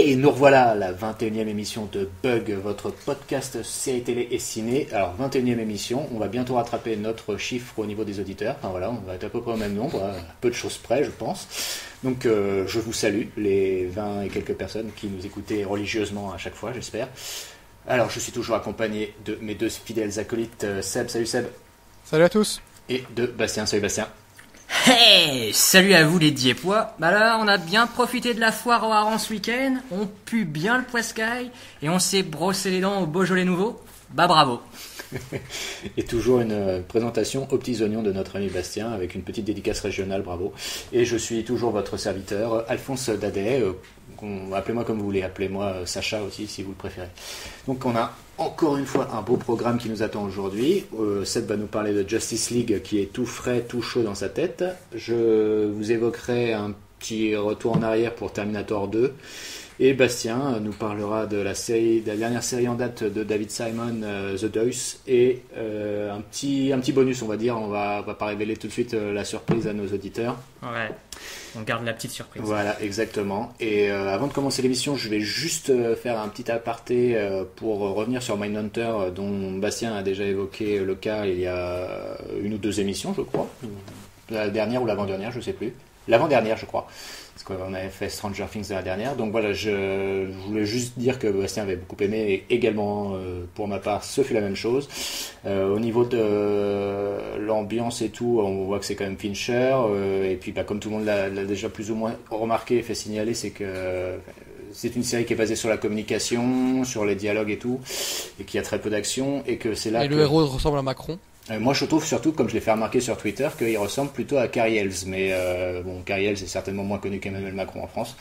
Et nous revoilà à la 21e émission de Bug, votre podcast série télé et ciné. Alors 21e émission, on va bientôt rattraper notre chiffre au niveau des auditeurs. Enfin voilà, on va être à peu près au même nombre, à peu de choses près je pense. Donc je vous salue, les 20 et quelques personnes qui nous écoutaient religieusement à chaque fois, j'espère. Alors je suis toujours accompagné de mes deux fidèles acolytes, Seb, salut Seb. Salut à tous. Et de Bastien, salut Bastien. Hey, salut à vous les Diepois. Bah là, on a bien profité de la foire au hareng ce week-end, on pue bien le poiscaille et on s'est brossé les dents au Beaujolais nouveau. Bah bravo. Et toujours une présentation aux petits oignons de notre ami Bastien avec une petite dédicace régionale, bravo. Et je suis toujours votre serviteur, Alphonse Dadet. Appelez-moi comme vous voulez, appelez-moi Sacha aussi si vous le préférez. Donc on a encore une fois un beau programme qui nous attend aujourd'hui. Seth va nous parler de Justice League qui est tout frais, tout chaud dans sa tête. Je vous évoquerai un petit retour en arrière pour Terminator 2. Et Bastien nous parlera de la dernière série en date de David Simon, The Deuce, et un petit bonus, on va dire. On va pas révéler tout de suite la surprise à nos auditeurs. Ouais, on garde la petite surprise. Voilà, exactement. Et avant de commencer l'émission, je vais juste faire un petit aparté pour revenir sur Mindhunter, dont Bastien a déjà évoqué le cas il y a une ou deux émissions, je crois. La dernière ou l'avant-dernière, je sais plus. L'avant-dernière, je crois. Parce qu'on avait fait Stranger Things la dernière. Donc voilà, je voulais juste dire que Bastien avait beaucoup aimé. Et également, pour ma part, ce fut la même chose. Au niveau de l'ambiance et tout, on voit que c'est quand même Fincher. Et puis, comme tout le monde l'a déjà plus ou moins remarqué et fait signaler, c'est que c'est une série qui est basée sur la communication, sur les dialogues et tout. Et qu'il y a très peu d'action. Et que c'est là le héros ressemble à Macron. Moi je trouve surtout, comme je l'ai fait remarquer sur Twitter, qu'il ressemble plutôt à Cary Elwes, mais Cary Elwes est certainement moins connu qu'Emmanuel Macron en France.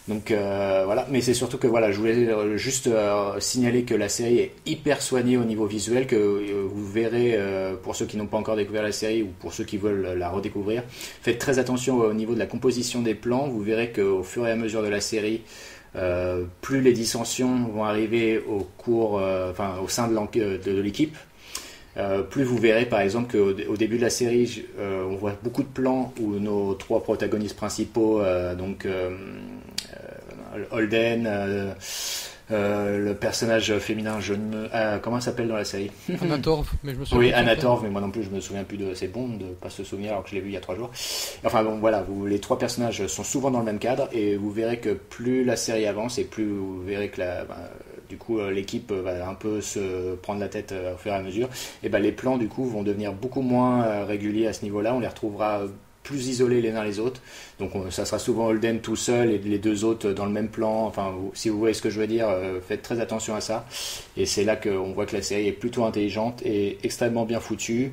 Donc voilà, mais c'est surtout que voilà, je voulais juste signaler que la série est hyper soignée au niveau visuel, que vous verrez, pour ceux qui n'ont pas encore découvert la série ou pour ceux qui veulent la redécouvrir, faites très attention au niveau de la composition des plans. Vous verrez qu'au fur et à mesure de la série, plus les dissensions vont arriver au sein de l'équipe. Plus vous verrez par exemple qu'au début de la série, on voit beaucoup de plans où nos trois protagonistes principaux, Holden, le personnage féminin, comment elle s'appelle dans la série? Anna Torv, mais je me souviens. Oui, Anna Torv, mais moi non plus je me souviens plus de. C'est bon de pas se souvenir alors que je l'ai vu il y a 3 jours. Enfin bon, voilà, les trois personnages sont souvent dans le même cadre et vous verrez que plus la série avance et plus vous verrez que du coup l'équipe va un peu se prendre la tête au fur et à mesure. Et les plans du coup vont devenir beaucoup moins réguliers à ce niveau-là. On les retrouvera plus isolés les uns les autres. Donc ça sera souvent Holden tout seul et les deux autres dans le même plan. Enfin, si vous voyez ce que je veux dire, faites très attention à ça. Et c'est là qu'on voit que la série est plutôt intelligente et extrêmement bien foutue.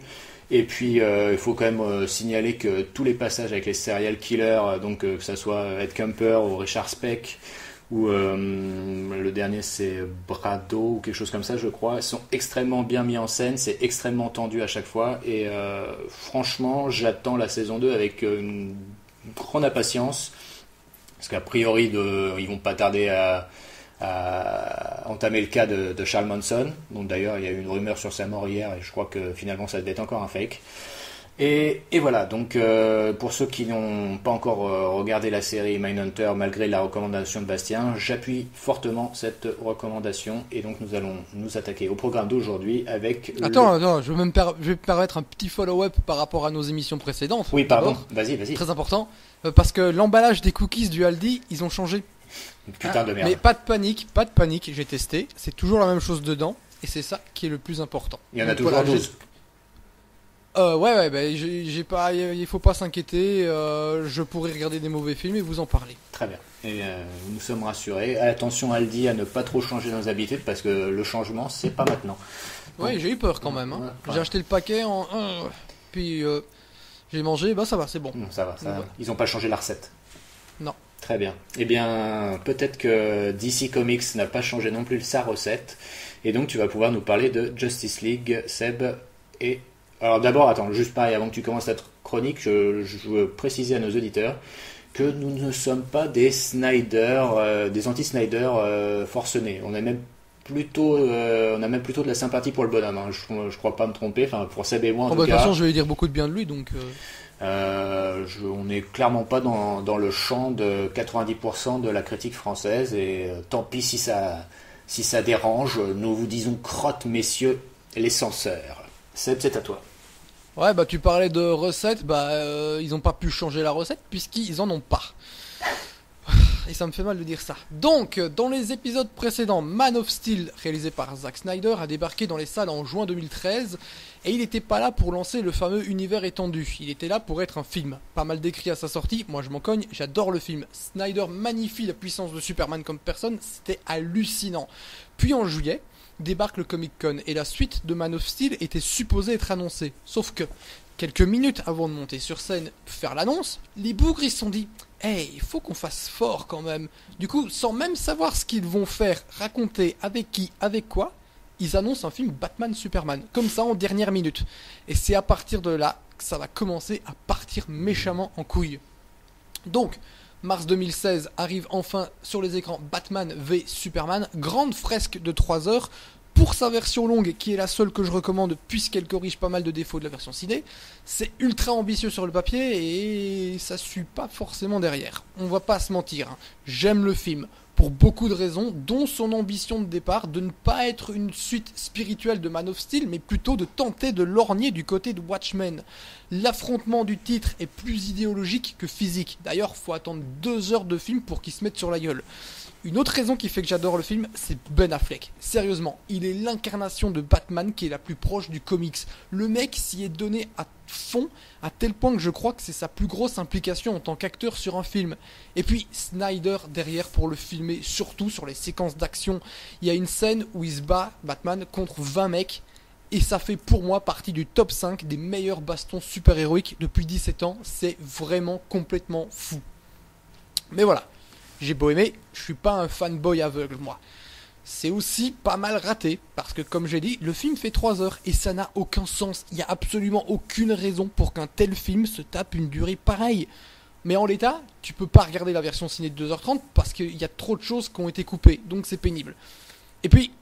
Et puis il faut quand même signaler que tous les passages avec les serial killers, que ça soit Ed Kemper ou Richard Speck, ou le dernier c'est Brado ou quelque chose comme ça je crois, sont extrêmement bien mis en scène, c'est extrêmement tendu à chaque fois et franchement j'attends la saison 2 avec une grande impatience parce qu'a priori ils vont pas tarder à entamer le cas de Charles Manson, dont d'ailleurs il y a eu une rumeur sur sa mort hier et je crois que finalement ça devait être encore un fake. Et voilà, donc pour ceux qui n'ont pas encore regardé la série Mindhunter, malgré la recommandation de Bastien, j'appuie fortement cette recommandation et donc nous allons nous attaquer au programme d'aujourd'hui avec... Attends, je vais me permettre un petit follow-up par rapport à nos émissions précédentes. Oui, pardon, vas-y. Très important, parce que l'emballage des cookies du Aldi, ils ont changé. Putain de merde. Mais pas de panique, j'ai testé, c'est toujours la même chose dedans et c'est ça qui est le plus important. Il y en a toujours 12. J'ai pas, il faut pas s'inquiéter. Je pourrais regarder des mauvais films et vous en parler. Très bien. Et nous sommes rassurés. Attention Aldi à ne pas trop changer nos habitudes parce que le changement c'est pas maintenant. Oui, j'ai eu peur quand même. Hein. J'ai acheté le paquet puis j'ai mangé. Ça va, c'est bon. Ça va. Ils ont pas changé la recette. Non. Très bien. Eh bien, peut-être que DC Comics n'a pas changé non plus sa recette. Et donc tu vas pouvoir nous parler de Justice League, Seb et... Alors d'abord, attends, juste pareil, avant que tu commences ta chronique, je veux préciser à nos auditeurs que nous ne sommes pas des Snyder, des anti-Snyder forcenés. On a même plutôt de la sympathie pour le bonhomme. Hein. Je crois pas me tromper. Enfin, pour Seb et moi, en tout de toute cas. façon, je vais lui dire beaucoup de bien de lui, donc. On n'est clairement pas dans le champ de 90% de la critique française, et tant pis si ça dérange. Nous vous disons crotte, messieurs les censeurs. Seb, c'est à toi. Ouais, bah tu parlais de recettes, ils n'ont pas pu changer la recette puisqu'ils en ont pas. Et ça me fait mal de dire ça. Donc, dans les épisodes précédents, Man of Steel, réalisé par Zack Snyder, a débarqué dans les salles en juin 2013, et il n'était pas là pour lancer le fameux univers étendu. Il était là pour être un film. Pas mal décrit à sa sortie, moi je m'en cogne, j'adore le film. Snyder magnifie la puissance de Superman comme personne, c'était hallucinant. Puis en juillet, débarque le Comic Con, et la suite de Man of Steel était supposée être annoncée. Sauf que, quelques minutes avant de monter sur scène faire l'annonce, les bougres ils se sont dit « Hey, il faut qu'on fasse fort quand même ». Du coup, sans même savoir ce qu'ils vont faire, raconter, avec qui, avec quoi, ils annoncent un film Batman-Superman, comme ça en dernière minute. Et c'est à partir de là que ça va commencer à partir méchamment en couille. Donc, mars 2016 arrive enfin sur les écrans Batman v Superman, grande fresque de 3 heures, pour sa version longue, qui est la seule que je recommande puisqu'elle corrige pas mal de défauts de la version ciné. C'est ultra ambitieux sur le papier et ça suit pas forcément derrière. On va pas se mentir, hein. J'aime le film pour beaucoup de raisons, dont son ambition de départ de ne pas être une suite spirituelle de Man of Steel, mais plutôt de tenter de lorgner du côté de Watchmen. L'affrontement du titre est plus idéologique que physique. D'ailleurs, faut attendre 2 heures de film pour qu'il se mette sur la gueule. Une autre raison qui fait que j'adore le film, c'est Ben Affleck. Sérieusement, il est l'incarnation de Batman qui est la plus proche du comics. Le mec s'y est donné à fond, à tel point que je crois que c'est sa plus grosse implication en tant qu'acteur sur un film. Et puis Snyder derrière pour le filmer, surtout sur les séquences d'action. Il y a une scène où il se bat, Batman, contre 20 mecs. Et ça fait pour moi partie du top 5 des meilleurs bastons super-héroïques depuis 17 ans. C'est vraiment complètement fou. Mais voilà. J'ai beau aimer, je suis pas un fanboy aveugle, moi. C'est aussi pas mal raté, parce que comme j'ai dit, le film fait 3 heures, et ça n'a aucun sens. Il n'y a absolument aucune raison pour qu'un tel film se tape une durée pareille. Mais en l'état, tu peux pas regarder la version ciné de 2h30, parce qu'il y a trop de choses qui ont été coupées, donc c'est pénible. Et puis,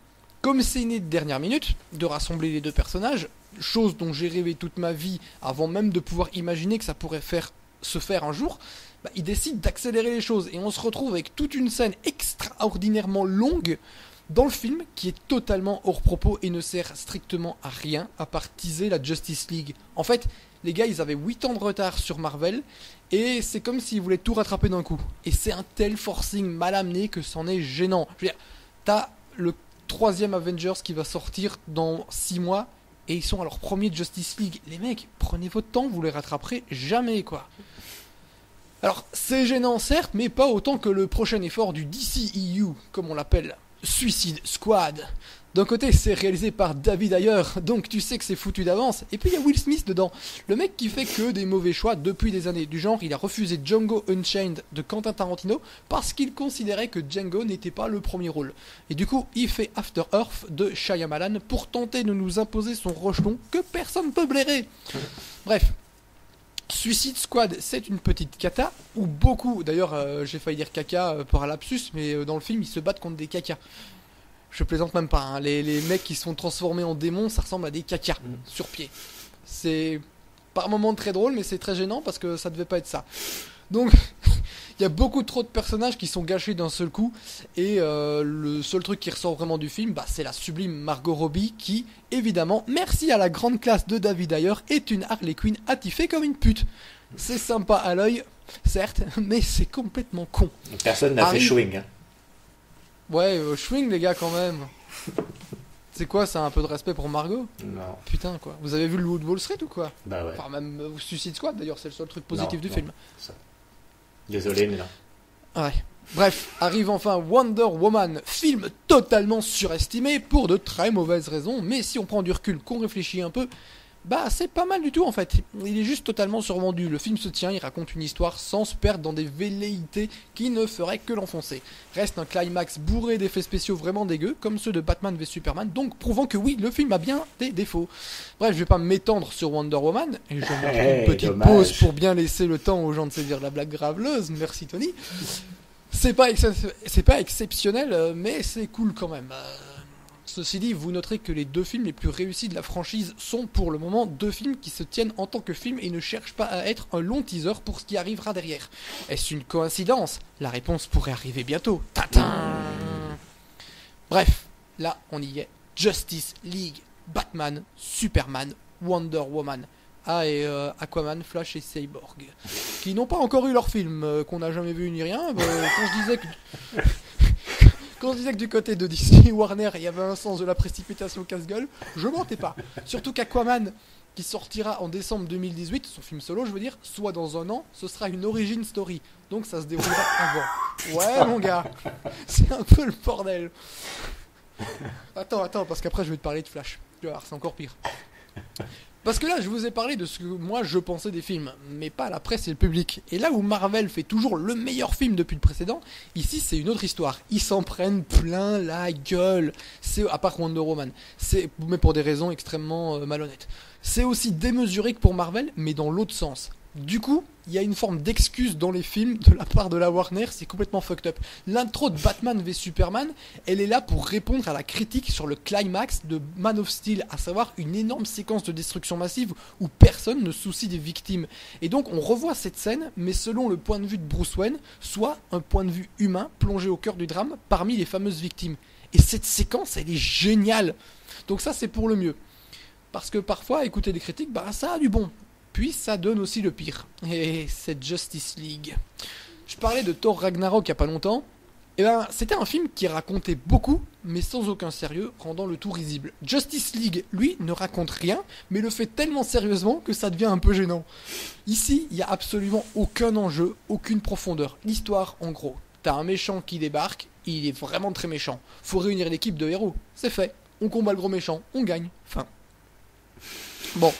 comme c'est né de dernière minute, de rassembler les deux personnages, chose dont j'ai rêvé toute ma vie, avant même de pouvoir imaginer que ça pourrait se faire un jour, il décide d'accélérer les choses et on se retrouve avec toute une scène extraordinairement longue dans le film qui est totalement hors propos et ne sert strictement à rien à part teaser la Justice League. En fait, les gars, ils avaient 8 ans de retard sur Marvel et c'est comme s'ils voulaient tout rattraper d'un coup. Et c'est un tel forcing mal amené que c'en est gênant. Je veux dire, t'as le 3e Avengers qui va sortir dans 6 mois et ils sont à leur premier Justice League. Les mecs, prenez votre temps, vous les rattraperez jamais, quoi. Alors, c'est gênant certes, mais pas autant que le prochain effort du DCEU, comme on l'appelle, Suicide Squad. D'un côté, c'est réalisé par David Ayer, donc tu sais que c'est foutu d'avance. Et puis il y a Will Smith dedans, le mec qui fait que des mauvais choix depuis des années. Du genre, il a refusé Django Unchained de Quentin Tarantino parce qu'il considérait que Django n'était pas le premier rôle. Et du coup, il fait After Earth de Shyamalan pour tenter de nous imposer son rejeton que personne ne peut blairer. Bref. Suicide Squad, c'est une petite cata, où beaucoup, d'ailleurs j'ai failli dire caca par lapsus, mais dans le film ils se battent contre des cacas. Je plaisante même pas, hein. Les mecs qui se sont transformés en démons, ça ressemble à des cacas sur pied. C'est par moments très drôle, mais c'est très gênant parce que ça devait pas être ça. Donc, il y a beaucoup trop de personnages qui sont gâchés d'un seul coup, et le seul truc qui ressort vraiment du film, c'est la sublime Margot Robbie qui, évidemment, merci à la grande classe de David Ayer, est une Harley Quinn attifée comme une pute. C'est sympa à l'œil, certes, mais c'est complètement con. Personne n'a fait Schwing. Hein. Ouais, Schwing les gars quand même. C'est quoi, ça, un peu de respect pour Margot? Non. Putain, quoi. Vous avez vu le Loup de Wall Street ou quoi? Bah ouais. Enfin, même Suicide Squad, d'ailleurs, c'est le seul truc positif du film. Ça. Désolé, mais non. Ouais. Bref, arrive enfin Wonder Woman, film totalement surestimé pour de très mauvaises raisons, mais si on prend du recul, qu'on réfléchit un peu, c'est pas mal du tout en fait. Il est juste totalement survendu. Le film se tient, il raconte une histoire sans se perdre dans des velléités qui ne feraient que l'enfoncer. Reste un climax bourré d'effets spéciaux vraiment dégueux, comme ceux de Batman v Superman, donc prouvant que oui, le film a bien des défauts. Bref, je vais pas m'étendre sur Wonder Woman, et je vais mettre une petite pause pour bien laisser le temps aux gens de saisir la blague graveleuse. Merci Tony. C'est pas exceptionnel, mais c'est cool quand même. Ceci dit, vous noterez que les 2 films les plus réussis de la franchise sont pour le moment 2 films qui se tiennent en tant que film et ne cherchent pas à être un long teaser pour ce qui arrivera derrière. Est-ce une coïncidence? La réponse pourrait arriver bientôt. Tatin. Bref, là on y est. Justice League, Batman, Superman, Wonder Woman. Ah, et Aquaman, Flash et Cyborg. Qui n'ont pas encore eu leur film, qu'on n'a jamais vu ni rien. Quand je disais que du côté de Disney et Warner, il y avait un sens de la précipitation casse-gueule, je mentais pas. Surtout qu'Aquaman, qui sortira en décembre 2018, son film solo, je veux dire, soit dans un an, ce sera une origin story. Donc ça se déroulera avant. Ouais, mon gars, c'est un peu le bordel. Attends, parce qu'après je vais te parler de Flash. Tu vas voir, c'est encore pire. Parce que là, je vous ai parlé de ce que moi je pensais des films, mais pas la presse et le public. Et là où Marvel fait toujours le meilleur film depuis le précédent, ici c'est une autre histoire. Ils s'en prennent plein la gueule. C'est à part Wonder Woman, mais pour des raisons extrêmement malhonnêtes. C'est aussi démesuré que pour Marvel, mais dans l'autre sens. Du coup, il y a une forme d'excuse dans les films de la part de la Warner, c'est complètement fucked up. L'intro de Batman v Superman, elle est là pour répondre à la critique sur le climax de Man of Steel, à savoir une énorme séquence de destruction massive où personne ne se soucie des victimes. Et donc on revoit cette scène, mais selon le point de vue de Bruce Wayne, soit un point de vue humain plongé au cœur du drame parmi les fameuses victimes. Et cette séquence, elle est géniale. Donc ça, c'est pour le mieux. Parce que parfois, écouter des critiques, bah ça a du bon. Puis ça donne aussi le pire. Et c'est Justice League. Je parlais de Thor Ragnarok il y a pas longtemps. Et ben, c'était un film qui racontait beaucoup, mais sans aucun sérieux, rendant le tout risible. Justice League, lui, ne raconte rien, mais le fait tellement sérieusement que ça devient un peu gênant. Ici, il n'y a absolument aucun enjeu, aucune profondeur. L'histoire, en gros. T'as un méchant qui débarque, il est vraiment très méchant. Faut réunir l'équipe de héros. C'est fait. On combat le gros méchant, on gagne. Fin. Bon.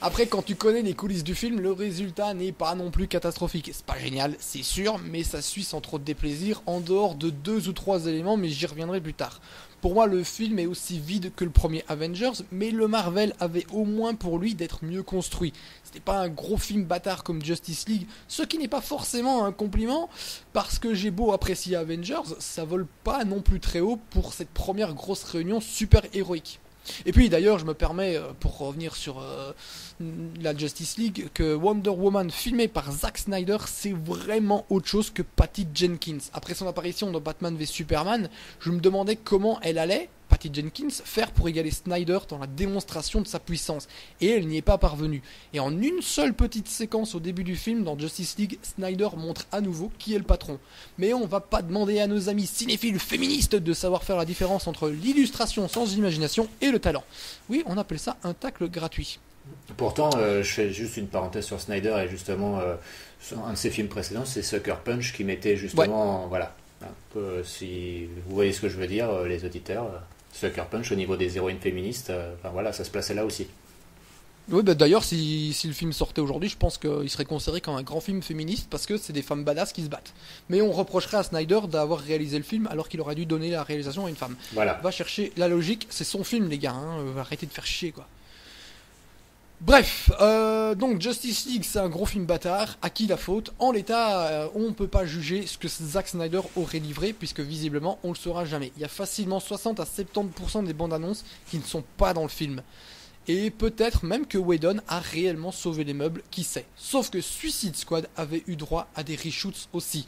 Après, quand tu connais les coulisses du film, le résultat n'est pas non plus catastrophique. C'est pas génial, c'est sûr, mais ça suit sans trop de déplaisir, en dehors de 2 ou 3 éléments, mais j'y reviendrai plus tard. Pour moi, le film est aussi vide que le premier Avengers, mais le Marvel avait au moins pour lui d'être mieux construit. C'était pas un gros film bâtard comme Justice League, ce qui n'est pas forcément un compliment, parce que j'ai beau apprécier Avengers, ça vole pas non plus très haut pour cette première grosse réunion super héroïque. Et puis d'ailleurs, je me permets, pour revenir sur la Justice League, que Wonder Woman filmée par Zack Snyder, c'est vraiment autre chose que Patty Jenkins. Après son apparition dans Batman v Superman, je me demandais comment elle allait, Patty Jenkins, faire pour égaler Snyder dans la démonstration de sa puissance. Et elle n'y est pas parvenue. Et en une seule petite séquence au début du film, dans Justice League, Snyder montre à nouveau qui est le patron. Mais on va pas demander à nos amis cinéphiles féministes de savoir faire la différence entre l'illustration sans imagination et le talent. Oui, on appelle ça un tacle gratuit. Pourtant, je fais juste une parenthèse sur Snyder et justement, un de ses films précédents, c'est Sucker Punch qui mettait justement, voilà, un peu, si vous voyez ce que je veux dire, les auditeurs, Sucker Punch au niveau des héroïnes féministes, enfin voilà, ça se plaçait là aussi. Oui, bah d'ailleurs, si le film sortait aujourd'hui, je pense qu'il serait considéré comme un grand film féministe parce que c'est des femmes badass qui se battent. Mais on reprocherait à Snyder d'avoir réalisé le film alors qu'il aurait dû donner la réalisation à une femme. Voilà. Va chercher la logique, c'est son film, les gars, hein, arrêtez de faire chier, quoi. Bref, donc Justice League, c'est un gros film bâtard. À qui la faute? En l'état, on ne peut pas juger ce que Zack Snyder aurait livré, puisque visiblement, on le saura jamais. Il y a facilement 60 à 70% des bandes annonces qui ne sont pas dans le film. Et peut-être même que Whedon a réellement sauvé les meubles, qui sait. Sauf que Suicide Squad avait eu droit à des reshoots aussi,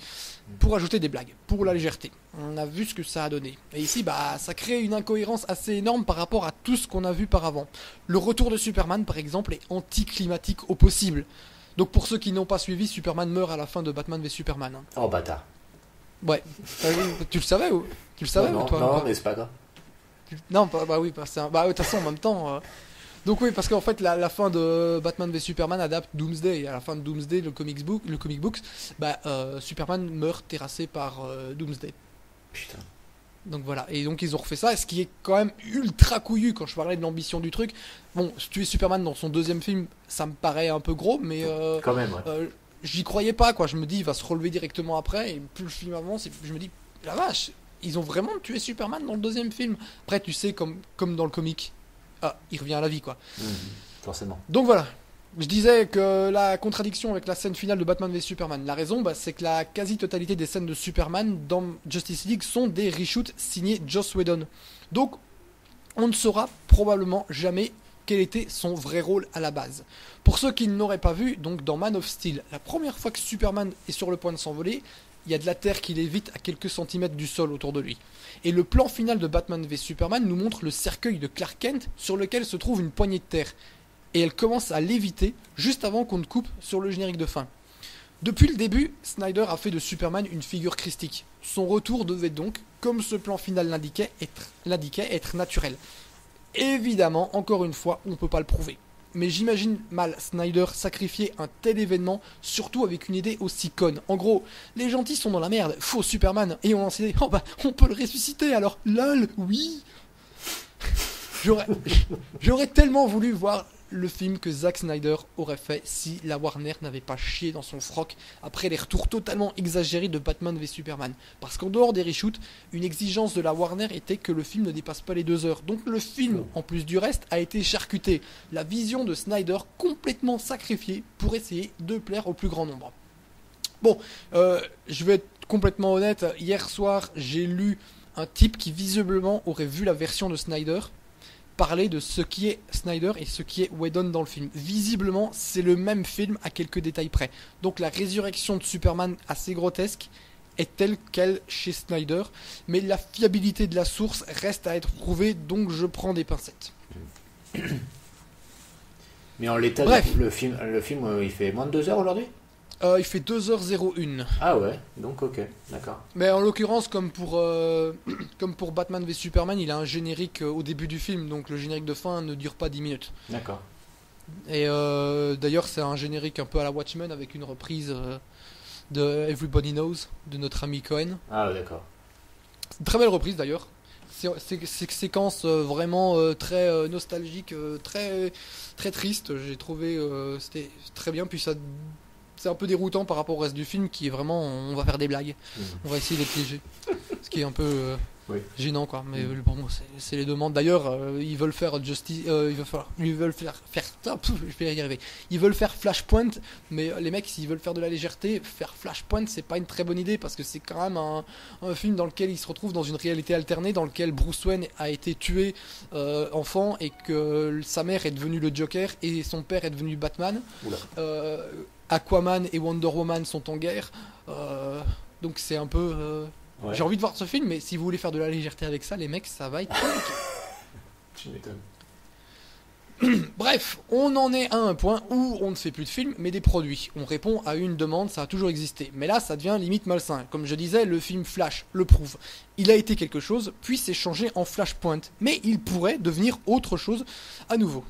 pour ajouter des blagues, pour la légèreté. On a vu ce que ça a donné. Et ici, bah, ça crée une incohérence assez énorme par rapport à tout ce qu'on a vu par avant. Le retour de Superman, par exemple, est anticlimatique au possible. Donc pour ceux qui n'ont pas suivi, Superman meurt à la fin de Batman v Superman. Hein. Oh bâtard. Ouais. Tu le savais ou tu le savais non, toi non, mais c'est pas grave. Non, bah oui, bah de toute façon, en même temps... Donc oui, parce qu'en fait, la fin de Batman v Superman adapte Doomsday. Et à la fin de Doomsday, le comic books, bah, Superman meurt terrassé par Doomsday. Putain. Donc voilà, et donc ils ont refait ça, ce qui est quand même ultra couillu quand je parlais de l'ambition du truc. Bon, tuer Superman dans son deuxième film, ça me paraît un peu gros, mais quand même, ouais. J'y croyais pas, quoi. Je me dis, il va se relever directement après, et plus le film avance, et plus je me dis, la vache, ils ont vraiment tué Superman dans le deuxième film. Après, tu sais, comme dans le comic, il revient à la vie, quoi. Forcément. Donc voilà. Je disais que la contradiction avec la scène finale de Batman v Superman, la raison, c'est que la quasi-totalité des scènes de Superman dans Justice League sont des reshoots signés Joss Whedon. Donc, on ne saura probablement jamais quel était son vrai rôle à la base. Pour ceux qui ne l'auraient pas vu, donc dans Man of Steel, la première fois que Superman est sur le point de s'envoler, il y a de la terre qui lévite à quelques centimètres du sol autour de lui. Et le plan final de Batman v Superman nous montre le cercueil de Clark Kent sur lequel se trouve une poignée de terre. Et elle commence à léviter juste avant qu'on ne coupe sur le générique de fin. Depuis le début, Snyder a fait de Superman une figure christique. Son retour devait donc, comme ce plan final l'indiquait, être naturel. Évidemment, encore une fois, on ne peut pas le prouver. Mais j'imagine mal Snyder sacrifier un tel événement, surtout avec une idée aussi conne. En gros, les gentils sont dans la merde, faux Superman, et on s'est dit, on peut le ressusciter, alors lol, oui. J'aurais tellement voulu voir le film que Zack Snyder aurait fait si la Warner n'avait pas chié dans son froc après les retours totalement exagérés de Batman v Superman. Parce qu'en dehors des reshoots, une exigence de la Warner était que le film ne dépasse pas les 2 heures. Donc le film, en plus du reste, a été charcuté. La vision de Snyder complètement sacrifiée pour essayer de plaire au plus grand nombre. Bon, je vais être complètement honnête, hier soir j'ai lu un type qui visiblement aurait vu la version de Snyder parler de ce qui est Snyder et ce qui est Whedon dans le film. Visiblement, c'est le même film à quelques détails près. Donc la résurrection de Superman assez grotesque est telle quelle chez Snyder, mais la fiabilité de la source reste à être prouvée, donc je prends des pincettes. Mais en l'état, le film il fait moins de 2 heures aujourd'hui ? Il fait 2h01. Ah ouais, donc ok, d'accord. Mais en l'occurrence, comme pour Batman v Superman, il a un générique au début du film, donc le générique de fin ne dure pas 10 minutes. D'accord. Et d'ailleurs, c'est un générique un peu à la Watchmen avec une reprise de Everybody Knows de notre ami Cohen. Ah d'accord. C'est une très belle reprise d'ailleurs. C'est une séquence vraiment très nostalgique, très, très triste. J'ai trouvé c'était très bien, puis ça. C'est un peu déroutant par rapport au reste du film qui est vraiment on va faire des blagues, on va essayer d'être léger, ce qui est un peu gênant quoi. Mais bon, c'est les demandes. D'ailleurs, ils veulent faire Justice, ils veulent faire je vais y arriver. Ils veulent faire Flashpoint, mais les mecs s'ils veulent faire de la légèreté, faire Flashpoint c'est pas une très bonne idée parce que c'est quand même un film dans lequel il se retrouve dans une réalité alternée, dans lequel Bruce Wayne a été tué enfant et que sa mère est devenue le Joker et son père est devenu Batman. Aquaman et Wonder Woman sont en guerre, donc c'est un peu. J'ai envie de voir ce film, mais si vous voulez faire de la légèreté avec ça, les mecs, ça va être. Tu m'étonnes. Bref, on en est à un point où on ne fait plus de films, mais des produits. On répond à une demande, ça a toujours existé. Mais là, ça devient limite malsain. Comme je disais, le film Flash le prouve. Il a été quelque chose, puis s'est changé en Flashpoint. Mais il pourrait devenir autre chose à nouveau.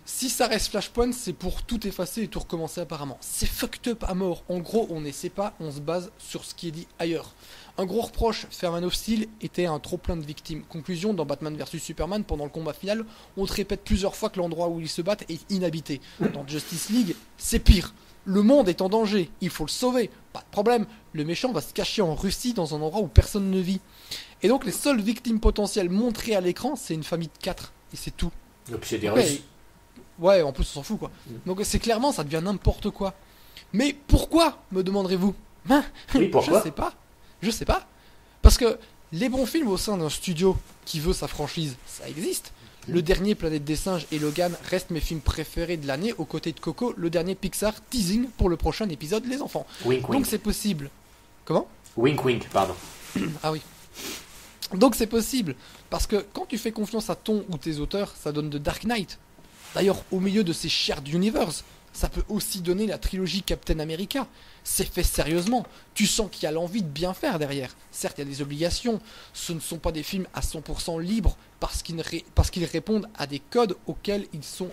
Si ça reste Flashpoint, c'est pour tout effacer et tout recommencer apparemment. C'est fucked up à mort. En gros, on n'essaie pas, on se base sur ce qui est dit ailleurs. Un gros reproche fait à Man of Steel était un trop plein de victimes. Conclusion, dans Batman vs Superman, pendant le combat final, on te répète plusieurs fois que l'endroit où ils se battent est inhabité. Dans Justice League, c'est pire. Le monde est en danger, il faut le sauver. Pas de problème, le méchant va se cacher en Russie dans un endroit où personne ne vit. Et donc les seules victimes potentielles montrées à l'écran, c'est une famille de 4. Et c'est tout. Et puis c'est des Russes. Ouais, en plus on s'en fout quoi. Donc c'est clairement, ça devient n'importe quoi. Mais pourquoi, me demanderez-vous ? Oui, pourquoi ? Je sais pas. Parce que les bons films au sein d'un studio qui veut sa franchise, ça existe. Le dernier Planète des Singes et Logan restent mes films préférés de l'année, aux côtés de Coco, le dernier Pixar teasing pour le prochain épisode Les Enfants. Wink, wink. Donc c'est possible. Comment ? Wink wink, pardon. Ah oui. Donc c'est possible. Parce que quand tu fais confiance à ton ou tes auteurs, ça donne de Dark Knight. D'ailleurs, au milieu de ces shared universe, ça peut aussi donner la trilogie Captain America. C'est fait sérieusement. Tu sens qu'il y a l'envie de bien faire derrière. Certes, il y a des obligations. Ce ne sont pas des films à 100% libres parce qu'ils répondent à des codes auxquels ils sont...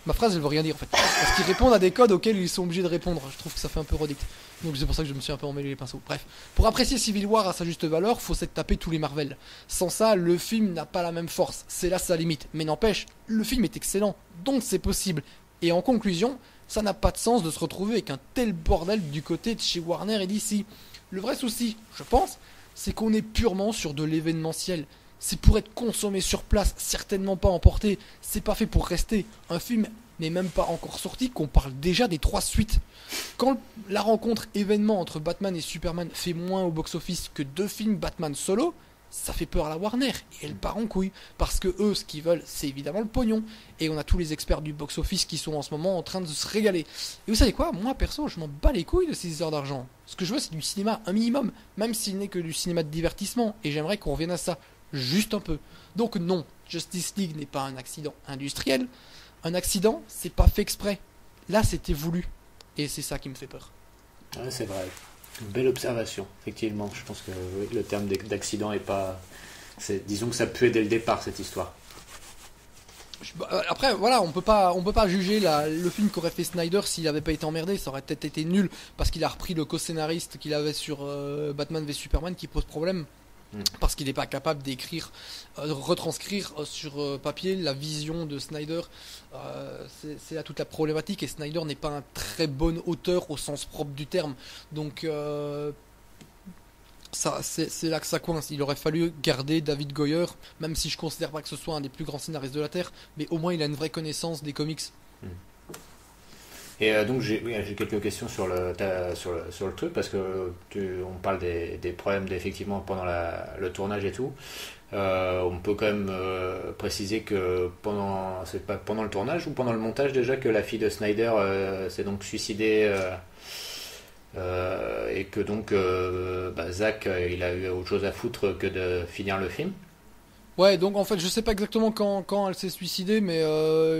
Ma phrase, elle veut rien dire en fait. Parce qu'ils répondent à des codes auxquels ils sont obligés de répondre. Je trouve que ça fait un peu redicte. Donc c'est pour ça que je me suis un peu emmêlé les pinceaux. Bref, pour apprécier Civil War à sa juste valeur, faut s'être tapé tous les Marvel. Sans ça, le film n'a pas la même force. C'est là sa limite. Mais n'empêche, le film est excellent. Donc c'est possible. Et en conclusion, ça n'a pas de sens de se retrouver avec un tel bordel du côté de chez Warner et DC. Le vrai souci, je pense, c'est qu'on est purement sur de l'événementiel. C'est pour être consommé sur place, certainement pas emporté. C'est pas fait pour rester. Un film n'est même pas encore sorti qu'on parle déjà des 3 suites. Quand la rencontre événement entre Batman et Superman fait moins au box-office que 2 films Batman solo, ça fait peur à la Warner et elle part en couille parce que eux ce qu'ils veulent c'est évidemment le pognon et on a tous les experts du box-office qui sont en ce moment en train de se régaler. Et vous savez quoi, moi perso je m'en bats les couilles de ces heures d'argent. Ce que je veux c'est du cinéma un minimum, même s'il n'est que du cinéma de divertissement, et j'aimerais qu'on revienne à ça juste un peu. Donc non, Justice League n'est pas un accident industriel. Un accident c'est pas fait exprès, là c'était voulu et c'est ça qui me fait peur. Ouais, c'est vrai. Une belle observation, effectivement. Je pense que oui, le terme d'accident est pas. Disons que ça puait dès le départ cette histoire. Après, voilà, on peut pas juger le film qu'aurait fait Snyder s'il avait pas été emmerdé. Ça aurait peut-être été nul parce qu'il a repris le co-scénariste qu'il avait sur Batman v Superman qui pose problème. Parce qu'il n'est pas capable d'écrire, retranscrire sur papier la vision de Snyder. C'est là toute la problématique, et Snyder n'est pas un très bon auteur au sens propre du terme. Donc c'est là que ça coince. Il aurait fallu garder David Goyer, même si je considère pas que ce soit un des plus grands scénaristes de la Terre, mais au moins il a une vraie connaissance des comics. Et donc j'ai quelques questions sur le truc, parce que on parle des problèmes effectivement pendant le tournage et tout. On peut quand même préciser que c'est pas pendant le tournage ou pendant le montage déjà que la fille de Snyder s'est donc suicidée, et que donc Zack il a eu autre chose à foutre que de finir le film. Ouais, donc en fait, je sais pas exactement quand elle s'est suicidée, mais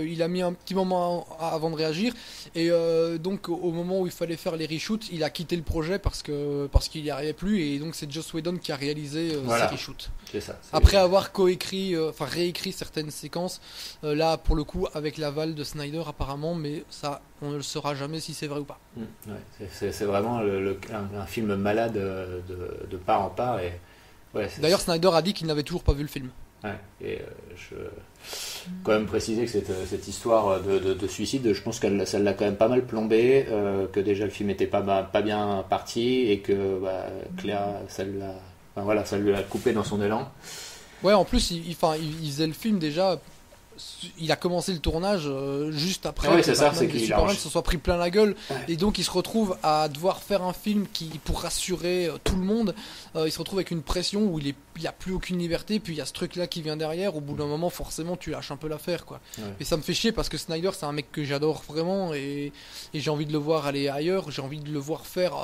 il a mis un petit moment avant de réagir. Et donc, au moment où il fallait faire les reshoots, il a quitté le projet parce qu'il n'y arrivait plus. Et donc, c'est Joss Whedon qui a réalisé ces reshoots. C'est ça. Après avoir réécrit certaines séquences, là, pour le coup, avec l'aval de Snyder, apparemment, mais ça, on ne le saura jamais si c'est vrai ou pas. Ouais, c'est vraiment un film malade de part en part. Et ouais, d'ailleurs, Snyder a dit qu'il n'avait toujours pas vu le film. Ouais, et je quand même préciser que cette histoire de suicide, je pense que ça l'a quand même pas mal plombé, que déjà le film était pas bien parti, et que Claire, ça lui a coupé dans son élan. Ouais, en plus, il faisait le film déjà. Il a commencé le tournage juste après que Batman et Superman se soit pris plein la gueule, et donc il se retrouve à devoir faire un film pour rassurer tout le monde. Il se retrouve avec une pression où il n'y a plus aucune liberté, puis il y a ce truc là qui vient derrière. Au bout d'un moment, forcément tu lâches un peu l'affaire, quoi. Et ça me fait chier parce que Snyder c'est un mec que j'adore vraiment, et j'ai envie de le voir aller ailleurs. J'ai envie de le voir faire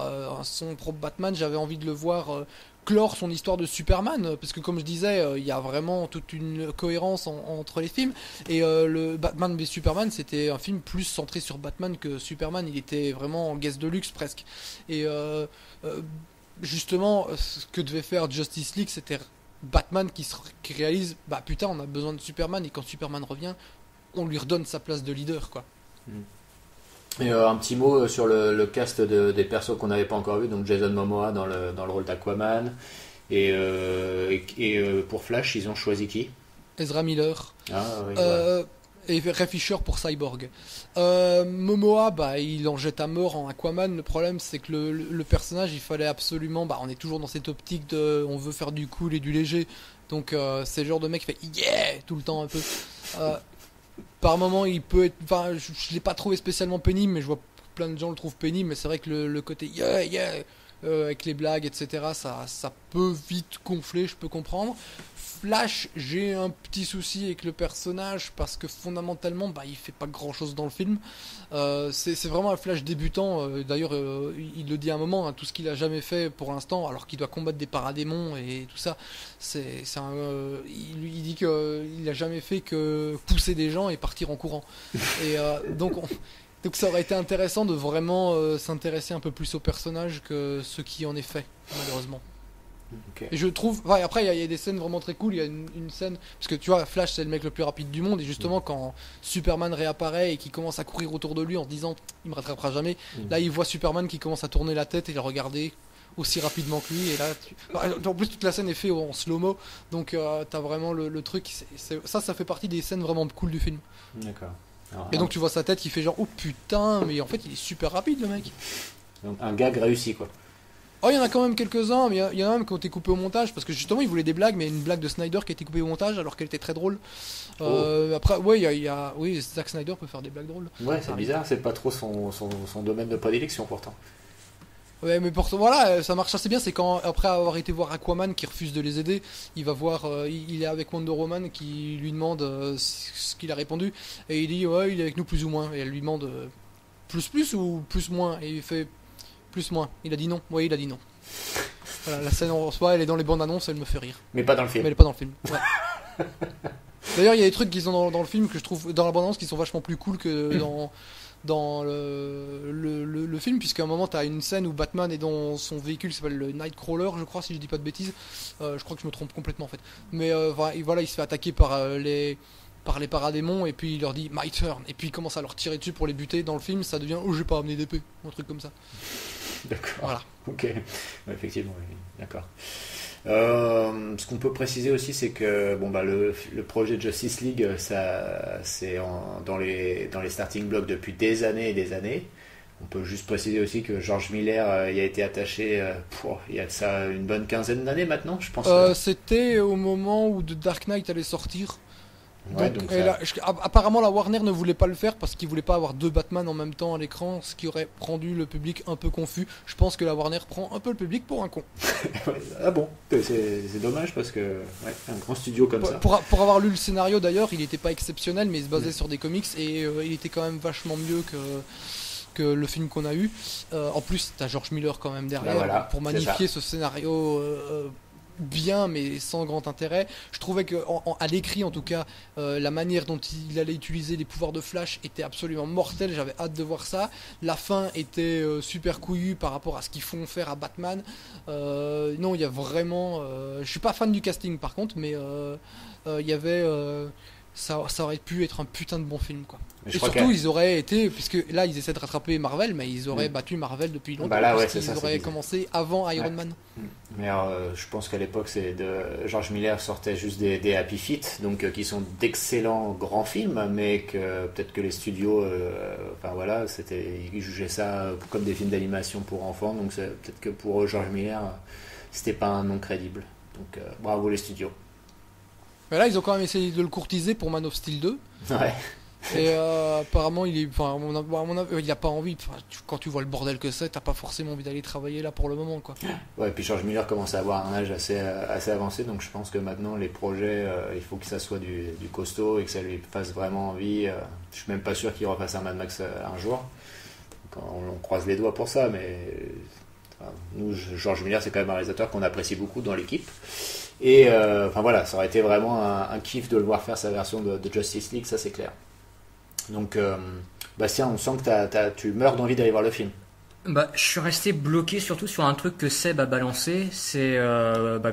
son propre Batman. J'avais envie de le voir clore son histoire de Superman, parce que comme je disais, il y a vraiment toute une cohérence entre les films, et le Batman v Superman c'était un film plus centré sur Batman que Superman. Il était vraiment en guest de luxe presque, et justement ce que devait faire Justice League, c'était Batman qui réalise putain, on a besoin de Superman, et quand Superman revient on lui redonne sa place de leader, quoi. Et un petit mot sur le cast des persos qu'on n'avait pas encore vu. Donc Jason Momoa dans le rôle d'Aquaman, et pour Flash ils ont choisi qui? Ezra Miller. Oui, et Ray Fisher pour Cyborg. Momoa, il en jette à mort en Aquaman. Le problème c'est que le personnage, il fallait absolument, on est toujours dans cette optique de on veut faire du cool et du léger, donc c'est le genre de mec qui fait yeah tout le temps un peu. Par moment il peut être, je l'ai pas trouvé spécialement pénible, mais je vois plein de gens le trouvent pénible. Mais c'est vrai que le côté yeah avec les blagues etc, ça peut vite gonfler, je peux comprendre. Flash, j'ai un petit souci avec le personnage parce que fondamentalement il fait pas grand chose dans le film. C'est vraiment un Flash débutant. D'ailleurs il le dit à un moment, tout ce qu'il a jamais fait pour l'instant, alors qu'il doit combattre des paradémons et tout ça, il dit qu'il a jamais fait que pousser des gens et partir en courant. Et donc ça aurait été intéressant de vraiment s'intéresser un peu plus au personnage que ce qui en est fait, malheureusement. Okay. Et je trouve, après il y a des scènes vraiment très cool. Il y a une scène, parce que tu vois, Flash c'est le mec le plus rapide du monde, et justement quand Superman réapparaît et qu'il commence à courir autour de lui en se disant il me rattrapera jamais, là il voit Superman qui commence à tourner la tête et le regarder aussi rapidement que lui, et là en plus toute la scène est faite en slow-mo, donc t'as vraiment le truc, ça fait partie des scènes vraiment cool du film. D'accord. Et donc tu vois sa tête qui fait genre oh putain, mais en fait il est super rapide le mec. Donc un gag réussi, quoi. Oh, il y en a quand même quelques-uns, mais il y en a même qui ont été coupés au montage, parce que justement ils voulaient des blagues, mais une blague de Snyder qui a été coupée au montage alors qu'elle était très drôle. Après, ouais, oui, Zack Snyder peut faire des blagues drôles. Ouais, c'est bizarre, c'est pas trop son domaine de prédilection pourtant. Ouais, mais pourtant, voilà, ça marche assez bien. C'est quand, après avoir été voir Aquaman qui refuse de les aider, il va voir, il est avec Wonder Woman qui lui demande ce qu'il a répondu. Et il dit, ouais, il est avec nous plus ou moins. Et elle lui demande plus ou plus moins. Et il fait plus moins. Il a dit non. Ouais, il a dit non. Voilà, la scène en soi, elle est dans les bandes annonces, elle me fait rire. Mais pas dans le film. Mais elle est pas dans le film. Ouais. D'ailleurs, il y a des trucs qui sont dans le film que je trouve, dans la bande annonce, qui sont vachement plus cool que dans le film, puisqu'à un moment, tu as une scène où Batman est dans son véhicule qui s'appelle le Nightcrawler, je crois, si je dis pas de bêtises. Je crois que je me trompe complètement en fait. Mais voilà, il se fait attaquer par les paradémons, et puis il leur dit My turn, et puis il commence à leur tirer dessus pour les buter. Dans le film, ça devient oh, j'ai pas amené d'épée, ou un truc comme ça. D'accord. Voilà. Ok. Ouais, effectivement, oui. D'accord. Ce qu'on peut préciser aussi, c'est que bon, bah, le projet de Justice League, ça, c'est dans les starting blocks depuis des années et des années. On peut juste préciser aussi que George Miller y a été attaché il y a de ça une bonne quinzaine d'années maintenant, je pense. C'était au moment où The Dark Knight allait sortir. Ouais, Donc, donc et ça- là, apparemment la Warner ne voulait pas le faire parce qu'ils voulaient pas avoir deux Batman en même temps à l'écran, ce qui aurait rendu le public un peu confus. Je pense que la Warner prend un peu le public pour un con. Ah bon, c'est dommage parce que ouais, un grand studio comme ça. Pour avoir lu le scénario d'ailleurs, il n'était pas exceptionnel, mais il se basait sur des comics et il était quand même vachement mieux que le film qu'on a eu. En plus, t'as George Miller quand même derrière Bah voilà, pour c'est magnifier ce scénario bien, mais sans grand intérêt. Je trouvais que à l'écrit, en tout cas, la manière dont il allait utiliser les pouvoirs de Flash était absolument mortelle. J'avais hâte de voir ça. La fin était super couillue par rapport à ce qu'ils font faire à Batman. Non, il y a vraiment. Je suis pas fan du casting par contre, mais il y avait. Ça aurait pu être un putain de bon film, quoi. Mais je Et crois surtout, qu'à- ils auraient été, puisque là, ils essaient de rattraper Marvel, mais ils auraient battu Marvel depuis longtemps. Bah là, ouais, parce c'est qu'ils ça, c'est auraient bizarre. commencé avant Iron Ouais. Man. Mais alors, je pense qu'à l'époque, George Miller sortait juste des Happy Feet, donc qui sont d'excellents grands films, mais que peut-être que les studios, enfin voilà, ils jugeaient ça comme des films d'animation pour enfants, donc peut-être que pour eux, George Miller, c'était pas un nom crédible. Donc bravo les studios. Mais là, ils ont quand même essayé de le courtiser pour Man of Steel 2. Ouais. Et apparemment, il a pas envie. Enfin, quand tu vois le bordel que c'est, t'as pas forcément envie d'aller travailler là pour le moment, quoi. Ouais, puis George Miller commence à avoir un âge assez avancé, donc je pense que maintenant les projets, il faut que ça soit du costaud et que ça lui fasse vraiment envie. Je suis même pas sûr qu'il refasse un Mad Max un jour. Donc, on croise les doigts pour ça, mais enfin, nous, George Miller, c'est quand même un réalisateur qu'on apprécie beaucoup dans l'équipe. Et enfin voilà, ça aurait été vraiment un kiff de le voir faire sa version de Justice League, ça c'est clair. Donc, Bastien, on sent que tu meurs d'envie d'aller voir le film. Bah, je suis resté bloqué surtout sur un truc que Seb a balancé, c'est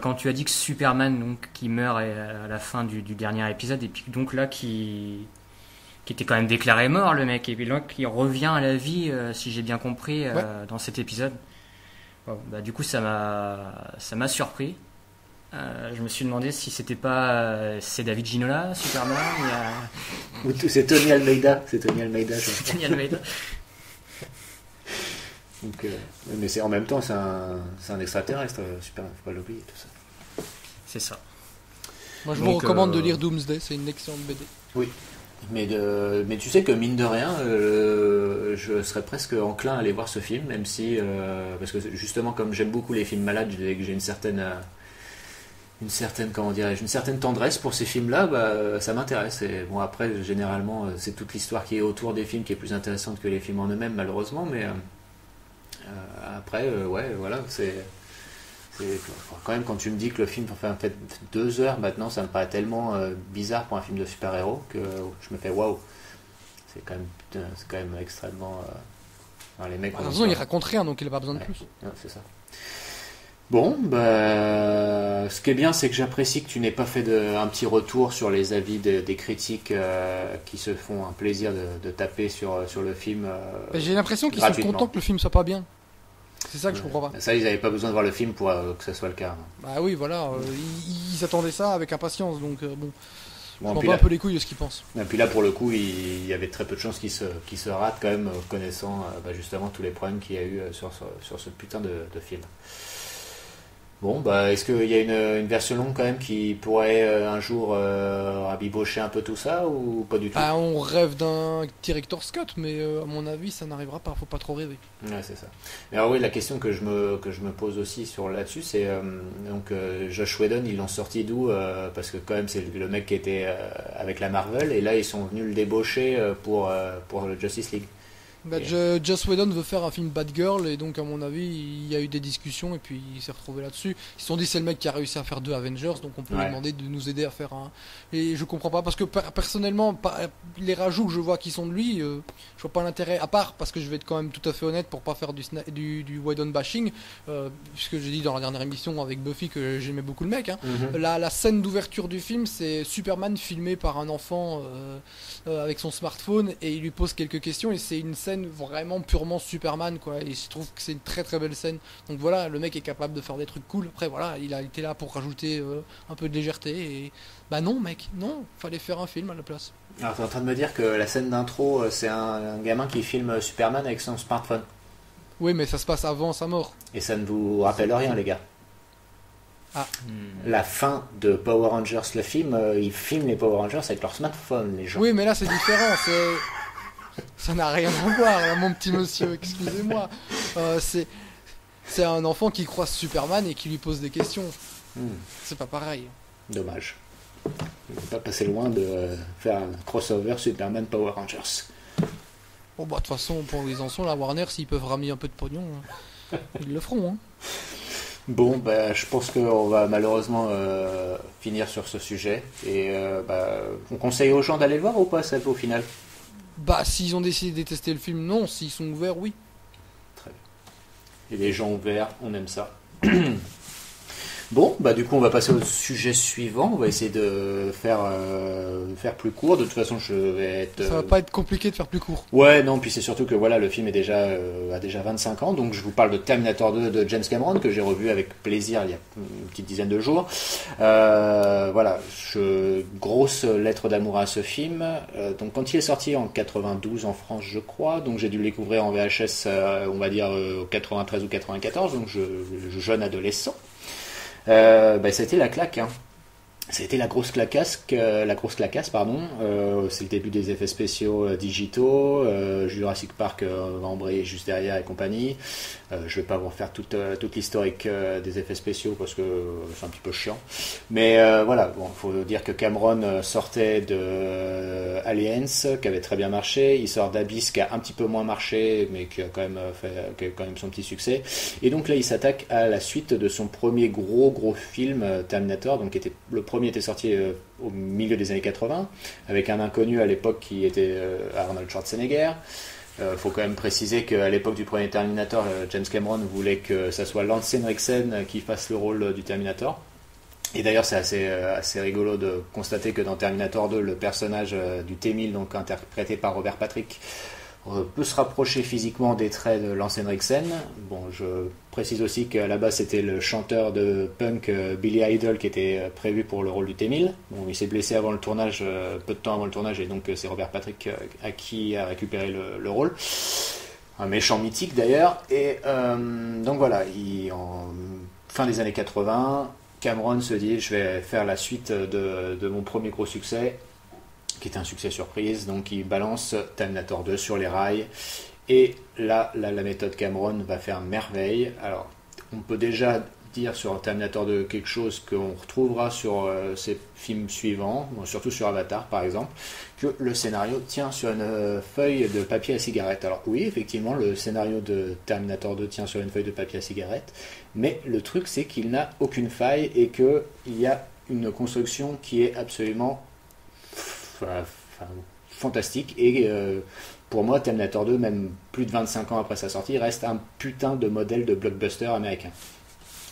quand tu as dit que Superman donc qui meurt à la fin du dernier épisode et puis donc là qui était quand même déclaré mort le mec et puis là qui revient à la vie si j'ai bien compris Ouais. dans cet épisode. Bon, bah, du coup ça m'a surpris. Je me suis demandé si c'était pas c'est David Ginola Superman, il y a Ou c'est Tony Almeida, je crois. Daniel Almeida. Donc, mais c'est en même temps, c'est un extraterrestre, super, faut pas l'oublier tout ça. C'est ça. Moi, je Donc, vous recommande de lire Doomsday, c'est une excellente BD. Oui, mais tu sais que mine de rien, je serais presque enclin à aller voir ce film, même si, parce que justement, comme j'aime beaucoup les films malades, et que j'ai une certaine comment dirais-je, une certaine tendresse pour ces films-là, bah, ça m'intéresse. Et bon, après, généralement, c'est toute l'histoire qui est autour des films qui est plus intéressante que les films en eux-mêmes, malheureusement, mais après, ouais, voilà, quand même, quand tu me dis que le film fait peut-être 2 heures maintenant, ça me paraît tellement bizarre pour un film de super-héros que je me fais waouh. C'est quand même extrêmement. Les mecs. De toute façon, il raconte rien, donc il a pas besoin de Ouais. plus. Ouais, c'est ça. Bon, bah, ce qui est bien, c'est que j'apprécie que tu n'aies pas fait un petit retour sur les avis des critiques qui se font un plaisir de taper sur le film. J'ai l'impression qu'ils sont gratuitement. contents que le film soit pas bien. C'est ça que je comprends pas. Ça, ils n'avaient pas besoin de voir le film pour que ça soit le cas. Bah oui, voilà, ils attendaient ça avec impatience, donc bon. Je Bon, m'en puis bats là, un peu les couilles de ce qu'ils pensent. et puis là, pour le coup, il y avait très peu de chances qu'il se rate quand même, connaissant justement tous les problèmes qu'il y a eu sur ce putain de film. Bon, est-ce qu'il y a une version longue quand même qui pourrait un jour rabibocher un peu tout ça ou pas du tout? Bah, on rêve d'un director's cut, mais à mon avis, ça n'arrivera pas. Faut pas trop rêver. Ouais, c'est ça. Mais alors oui, la question que je me pose aussi là-dessus, c'est Josh Whedon, ils l'ont sorti d'où parce que quand même c'est le mec qui était avec la Marvel et là ils sont venus le débaucher pour le Justice League. Bah, Joss Whedon veut faire un film Bad Girl et donc à mon avis il y a eu des discussions et puis il s'est retrouvé là-dessus. Ils se sont dit c'est le mec qui a réussi à faire 2 Avengers donc on peut lui demander de nous aider à faire un. Et je comprends pas parce que personnellement les rajouts que je vois qui sont de lui, je vois pas l'intérêt à part parce que je vais être quand même tout à fait honnête pour pas faire du Whedon bashing puisque j'ai dit dans la dernière émission avec Buffy que j'aimais beaucoup le mec. Hein. La scène d'ouverture du film c'est Superman filmé par un enfant avec son smartphone et il lui pose quelques questions et c'est une scène vraiment purement Superman quoi et je trouve que c'est une très très belle scène donc voilà le mec est capable de faire des trucs cool après voilà il a été là pour rajouter un peu de légèreté et bah non mec non fallait faire un film à la place. Alors t'es en train de me dire que la scène d'intro c'est un gamin qui filme Superman avec son smartphone oui mais ça se passe avant sa mort et ça ne vous rappelle rien les gars? La fin de Power Rangers le film ils filment les Power Rangers avec leur smartphone les gens. Oui mais là c'est différent ça n'a rien à voir, là, mon petit monsieur, excusez-moi. C'est un enfant qui croise Superman et qui lui pose des questions. C'est pas pareil. Dommage. On ne peut pas passer loin de faire un crossover Superman Power Rangers. Bon, bah, de toute façon, pour où ils en sont, la Warner, s'ils peuvent ramener un peu de pognon, ils le feront. Hein. Bon, je pense qu'on va malheureusement finir sur ce sujet. Et on conseille aux gens d'aller le voir ou pas, ça au final? Bah, s'ils ont décidé de détester le film, non. S'ils sont ouverts, oui. Très bien. Et les gens ouverts, on aime ça. Bon, du coup, on va passer au sujet suivant. On va essayer de faire plus court. De toute façon, je vais être... Ça va pas être compliqué de faire plus court. Ouais, non, puis c'est surtout que voilà, le film est a déjà 25 ans. Donc, je vous parle de Terminator 2 de James Cameron, que j'ai revu avec plaisir il y a une petite dizaine de jours. Voilà, grosse lettre d'amour à ce film. Donc, quand il est sorti en 92 en France, je crois, donc j'ai dû le découvrir en VHS, on va dire 93 ou 94, donc jeune adolescent. Ça a été la claque, hein. Ça a été la grosse clacasse, pardon. C'est le début des effets spéciaux digitaux, Jurassic Park embrayé juste derrière et compagnie. Je vais pas vous refaire toute l'historique des effets spéciaux parce que c'est un petit peu chiant. Mais voilà, bon, faut dire que Cameron sortait de Aliens, qui avait très bien marché. Il sort d'Abyss, qui a un petit peu moins marché, mais qui a quand même son petit succès. Et donc là, il s'attaque à la suite de son premier gros film, Terminator, donc le premier était sorti au milieu des années 80, avec un inconnu à l'époque qui était Arnold Schwarzenegger. Faut quand même préciser qu'à l'époque du premier Terminator, James Cameron voulait que ça soit Lance Henriksen qui fasse le rôle du Terminator. Et d'ailleurs, c'est assez rigolo de constater que dans Terminator 2, le personnage du T-1000, donc interprété par Robert Patrick, peut se rapprocher physiquement des traits de Lance Henriksen. Bon, je précise aussi qu'à la base c'était le chanteur de punk Billy Idol qui était prévu pour le rôle du T-1000. Bon, il s'est blessé avant le tournage, peu de temps avant le tournage, et donc c'est Robert Patrick qui a récupéré le rôle. Un méchant mythique d'ailleurs. Et donc voilà, en fin des années 80, Cameron se dit je vais faire la suite de mon premier gros succès, qui est un succès surprise, donc il balance Terminator 2 sur les rails, et là, la méthode Cameron va faire merveille. Alors, on peut déjà dire sur Terminator 2 quelque chose qu'on retrouvera sur ses films suivants, surtout sur Avatar par exemple, que le scénario tient sur une feuille de papier à cigarette. Alors oui, effectivement, le scénario de Terminator 2 tient sur une feuille de papier à cigarette, mais le truc c'est qu'il n'a aucune faille et qu'il y a une construction qui est absolument fantastique, et pour moi Terminator 2, même plus de 25 ans après sa sortie, reste un putain de modèle de blockbuster américain.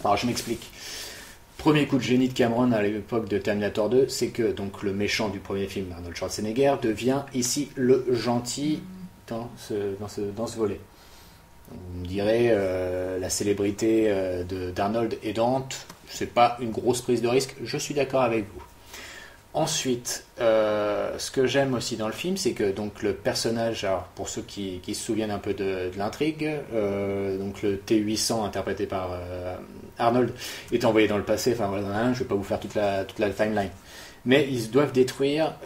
Alors je m'explique. Premier coup de génie de Cameron à l'époque de Terminator 2, c'est que donc le méchant du premier film, Arnold Schwarzenegger, devient ici le gentil dans ce volet. On dirait la célébrité d'Arnold aidante, c'est pas une grosse prise de risque, je suis d'accord avec vous. Ensuite, ce que j'aime aussi dans le film, c'est que donc le personnage, alors pour ceux qui se souviennent un peu de l'intrigue, donc le T-800 interprété par Arnold est envoyé dans le passé. Enfin voilà, je vais pas vous faire toute la timeline, mais ils doivent détruire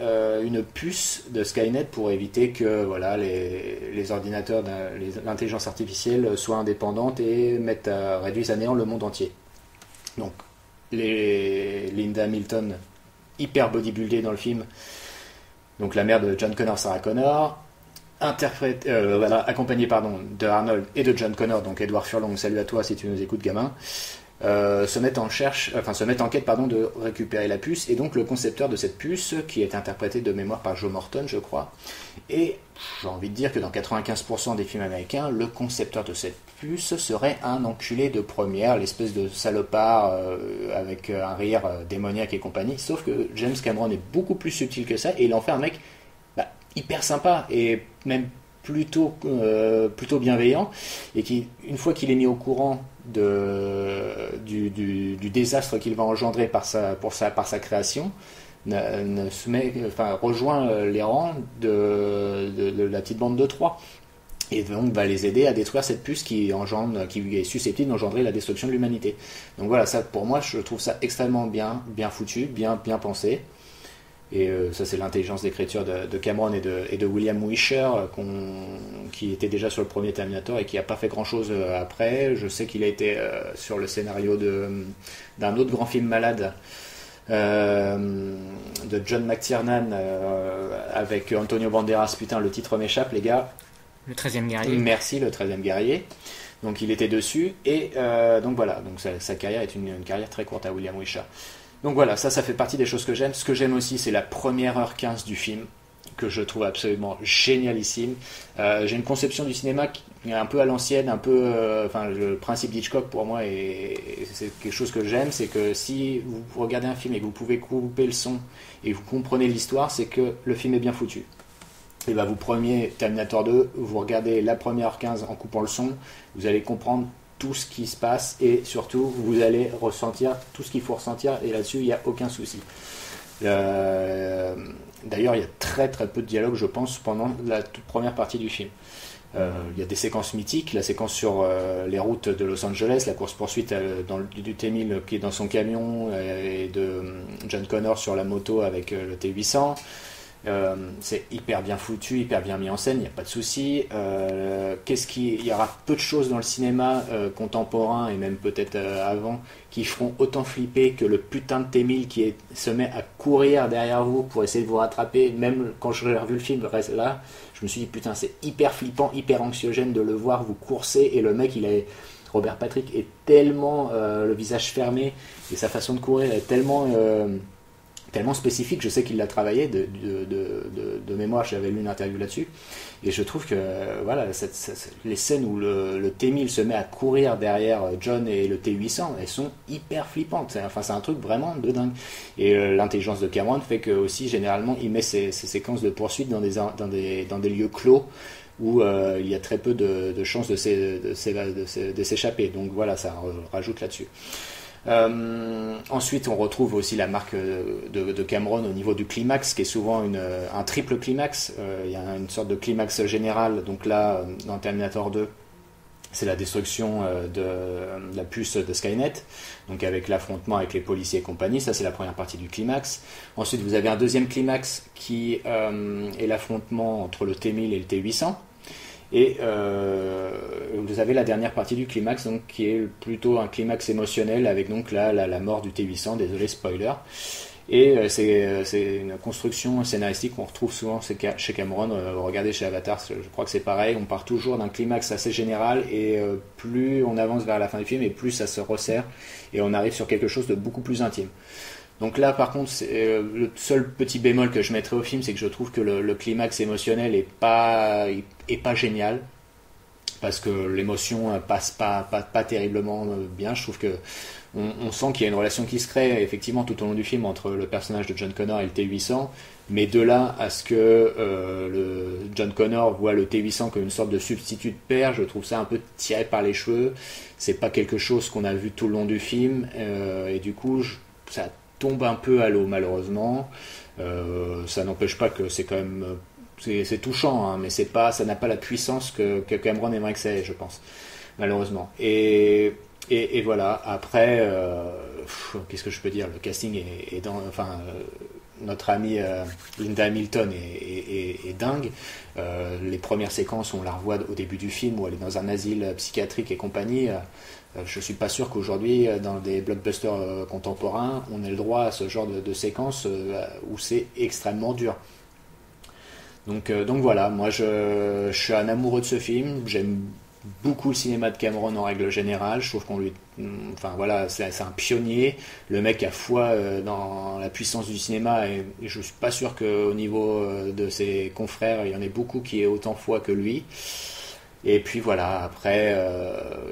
une puce de Skynet pour éviter que voilà les ordinateurs, l'intelligence artificielle soient indépendantes et réduisent à néant le monde entier. Donc Linda Hamilton, hyper bodybuildée dans le film, donc la mère de John Connor, Sarah Connor, accompagnée de Arnold et de John Connor, donc Edward Furlong, salut à toi si tu nous écoutes gamin, se mettent en quête de récupérer la puce, et donc le concepteur de cette puce, qui est interprété de mémoire par Joe Morton je crois, et j'ai envie de dire que dans 95% des films américains, le concepteur de cette puce serait un enculé de première, l'espèce de salopard avec un rire démoniaque et compagnie, sauf que James Cameron est beaucoup plus subtil que ça, et il en fait un mec hyper sympa, et même plutôt bienveillant, et qui, une fois qu'il est mis au courant du désastre qu'il va engendrer par sa création, rejoint les rangs de la petite bande de Troie, et donc va les aider à détruire cette puce qui est susceptible d'engendrer la destruction de l'humanité. Donc voilà, ça pour moi je trouve ça extrêmement bien foutu, bien pensé. Et ça c'est l'intelligence d'écriture de Cameron et de William Wisher, qui était déjà sur le premier Terminator et qui n'a pas fait grand chose après. Je sais qu'il a été sur le scénario d'un autre grand film malade de John McTiernan avec Antonio Banderas. Putain, le titre m'échappe les gars. Le 13e guerrier. Merci, le 13e guerrier. Donc il était dessus, et donc voilà, donc sa carrière est une carrière très courte à William Wisher. Donc voilà, ça fait partie des choses que j'aime. Ce que j'aime aussi, c'est la première heure 15 du film, que je trouve absolument génialissime. J'ai une conception du cinéma qui est un peu à l'ancienne, le principe d'Hitchcock pour moi, c'est quelque chose que j'aime, c'est que si vous regardez un film et que vous pouvez couper le son et vous comprenez l'histoire, c'est que le film est bien foutu. Et vous prenez Terminator 2, vous regardez la première heure 15 en coupant le son, vous allez comprendre tout ce qui se passe, et surtout vous allez ressentir tout ce qu'il faut ressentir, et là-dessus il n'y a aucun souci. D'ailleurs il y a très très peu de dialogue je pense pendant la toute première partie du film. Il y a des séquences mythiques, la séquence sur les routes de Los Angeles, la course-poursuite du T-1000 qui est dans son camion, et de John Connor sur la moto avec le T-800. C'est hyper bien foutu, hyper bien mis en scène, il n'y a pas de souci. Il y aura peu de choses dans le cinéma contemporain, et même peut-être avant, qui feront autant flipper que le putain de T-1000 qui se met à courir derrière vous pour essayer de vous rattraper. Même quand j'ai revu le film, là, je me suis dit putain, c'est hyper flippant, hyper anxiogène de le voir vous courser, et le mec, Robert Patrick est tellement le visage fermé, et sa façon de courir est tellement spécifique. Je sais qu'il l'a travaillé de mémoire, j'avais lu une interview là-dessus, et je trouve que voilà, les scènes où le T-1000 se met à courir derrière John et le T-800, elles sont hyper flippantes. C'est un truc vraiment de dingue, et l'intelligence de Cameron fait que aussi généralement il met ces séquences de poursuite dans des lieux clos où il y a très peu de chances de s'échapper, donc voilà, ça rajoute là-dessus. Ensuite on retrouve aussi la marque de Cameron au niveau du climax, qui est souvent un triple climax. Il y a une sorte de climax général, donc là dans Terminator 2 c'est la destruction de la puce de Skynet, donc avec l'affrontement avec les policiers et compagnie. Ça c'est la première partie du climax. Ensuite vous avez un deuxième climax qui est l'affrontement entre le T-1000 et le T-800. Et vous avez la dernière partie du climax, donc, qui est plutôt un climax émotionnel, avec donc la mort du T-800, désolé spoiler. Et c'est une construction scénaristique qu'on retrouve souvent chez Cameron. Regardez chez Avatar, je crois que c'est pareil, on part toujours d'un climax assez général, et plus on avance vers la fin du film, et plus ça se resserre, et on arrive sur quelque chose de beaucoup plus intime. Donc là par contre le seul petit bémol que je mettrais au film, c'est que je trouve que le climax émotionnel est pas génial, parce que l'émotion passe pas terriblement bien. Je trouve que on sent qu'il y a une relation qui se crée effectivement tout au long du film entre le personnage de John Connor et le T-800, mais de là à ce que le John Connor voit le T-800 comme une sorte de substitut de père, je trouve ça un peu tiré par les cheveux. C'est pas quelque chose qu'on a vu tout le long du film, et du coup ça tombe un peu à l'eau malheureusement. Ça n'empêche pas que c'est quand même c'est touchant, hein, mais c'est pas, ça n'a pas la puissance que Cameron aimerait que ça ait, je pense, malheureusement. Et voilà. Après, qu'est-ce que je peux dire? Le casting est dans, enfin, notre amie Linda Hamilton est dingue. Les premières séquences, on la revoit au début du film où elle est dans un asile psychiatrique et compagnie. Je suis pas sûr qu'aujourd'hui, dans des blockbusters contemporains, on ait le droit à ce genre de séquences où c'est extrêmement dur. Donc voilà, moi je suis un amoureux de ce film. J'aime beaucoup le cinéma de Cameron en règle générale. Je trouve qu'on lui, enfin voilà, c'est un pionnier. Le mec a foi dans la puissance du cinéma et je suis pas sûr qu'au niveau de ses confrères, il y en ait beaucoup qui aient autant foi que lui. Et puis voilà, après,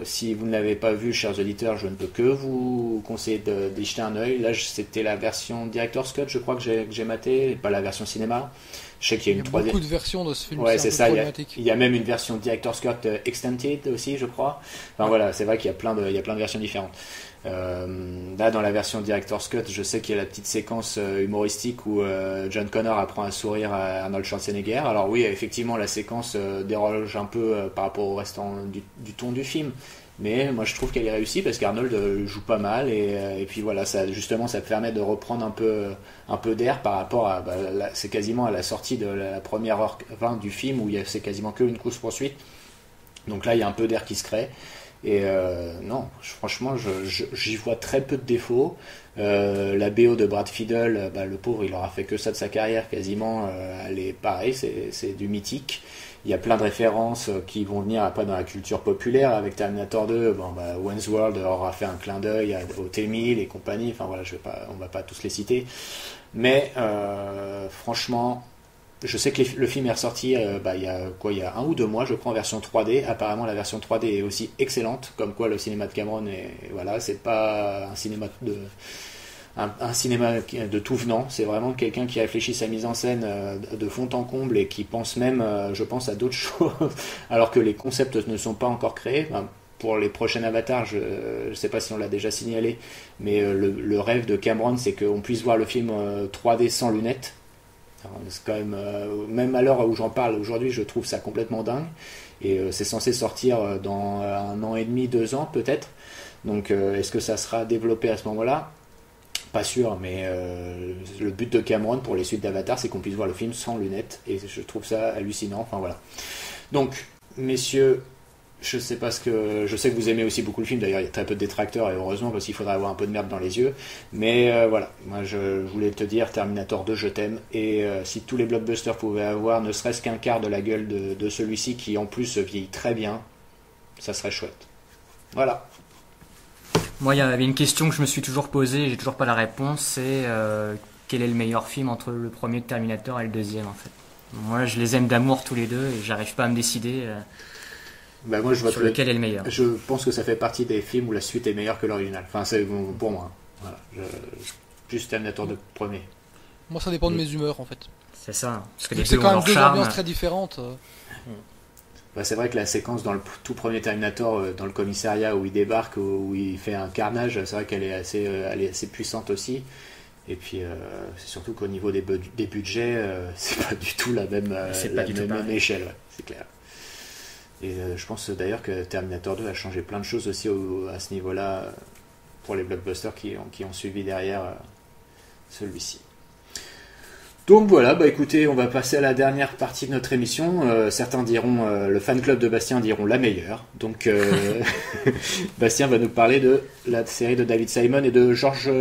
si vous ne l'avez pas vu, chers auditeurs, je ne peux que vous conseiller d'y jeter un œil. Là, c'était la version Director's Cut, je crois que j'ai maté, pas la version cinéma. Je sais qu'il y a une troisième. Beaucoup de versions de ce film. Ouais, c'est ça. Problématique. Il y a même une version Director's Cut Extended aussi, je crois. Enfin voilà, c'est vrai qu'il y a plein de versions différentes. Là, dans la version Director's Cut, je sais qu'il y a la petite séquence humoristique où John Connor apprend à sourire à Arnold Schwarzenegger. Alors oui, effectivement, la séquence déroge un peu par rapport au restant du ton du film. Mais moi, je trouve qu'elle est réussie parce qu'Arnold joue pas mal et puis voilà, ça justement, ça permet de reprendre un peu d'air par rapport à, c'est quasiment à la sortie de la première heure 20 du film où c'est quasiment que une course-poursuite. Donc là, il y a un peu d'air qui se crée. Et non, franchement, j'y vois très peu de défauts. La BO de Brad Fiedel, le pauvre, il aura fait que ça de sa carrière quasiment. Elle est pareil, c'est du mythique. Il y a plein de références qui vont venir après dans la culture populaire avec Terminator 2. Wayne's World aura fait un clin d'œil au T-1000 et compagnie. Enfin voilà, on va pas tous les citer. Mais franchement, je sais que le film est ressorti il y a 1 ou 2 mois, je crois, en version 3D. Apparemment, la version 3D est aussi excellente. Comme quoi, le cinéma de Cameron c'est pas un cinéma de tout venant. C'est vraiment quelqu'un qui réfléchit sa mise en scène de fond en comble et qui pense même, je pense, à d'autres choses, alors que les concepts ne sont pas encore créés. Pour les prochains avatars, je ne sais pas si on l'a déjà signalé, mais le rêve de Cameron, c'est qu'on puisse voir le film 3D sans lunettes. Alors, c'est quand même à l'heure où j'en parle aujourd'hui, je trouve ça complètement dingue. Et c'est censé sortir dans 1 an et demi, 2 ans peut-être. Donc est-ce que ça sera développé à ce moment-là? Pas sûr, mais le but de Cameron pour les suites d'Avatar, c'est qu'on puisse voir le film sans lunettes. Et je trouve ça hallucinant. Enfin voilà. Donc, messieurs, je sais que vous aimez aussi beaucoup le film. D'ailleurs, il y a très peu de détracteurs et heureusement parce qu'il faudrait avoir un peu de merde dans les yeux. Mais voilà, moi je voulais te dire, Terminator 2, je t'aime. Et si tous les blockbusters pouvaient avoir ne serait-ce qu'un quart de la gueule de celui-ci, qui en plus vieillit très bien, ça serait chouette. Voilà. Moi, il y avait une question que je me suis toujours posée, et j'ai toujours pas la réponse, c'est quel est le meilleur film entre le premier de Terminator et le deuxième, en fait. Moi, je les aime d'amour tous les deux et j'arrive pas à me décider moi, sur lequel est le meilleur. Je pense que ça fait partie des films où la suite est meilleure que l'original. Enfin, c'est pour moi. Voilà. Juste Terminator 2 premier. Moi, ça dépend de mes humeurs, en fait. C'est ça, parce que Donc les c'est deux ont quand même leur deux charme. ambiances très différentes. C'est vrai que la séquence dans le tout premier Terminator dans le commissariat où il débarque, où il fait un carnage, c'est vrai qu'elle est assez puissante aussi. Et puis c'est surtout qu'au niveau des budgets, c'est pas du tout la même échelle, ouais, c'est clair. Et je pense d'ailleurs que Terminator 2 a changé plein de choses aussi à ce niveau-là pour les blockbusters qui ont suivi derrière celui-ci. Donc voilà, écoutez, on va passer à la dernière partie de notre émission. Certains diront, le fan club de Bastien diront la meilleure. Donc Bastien va nous parler de la série de David Simon et de George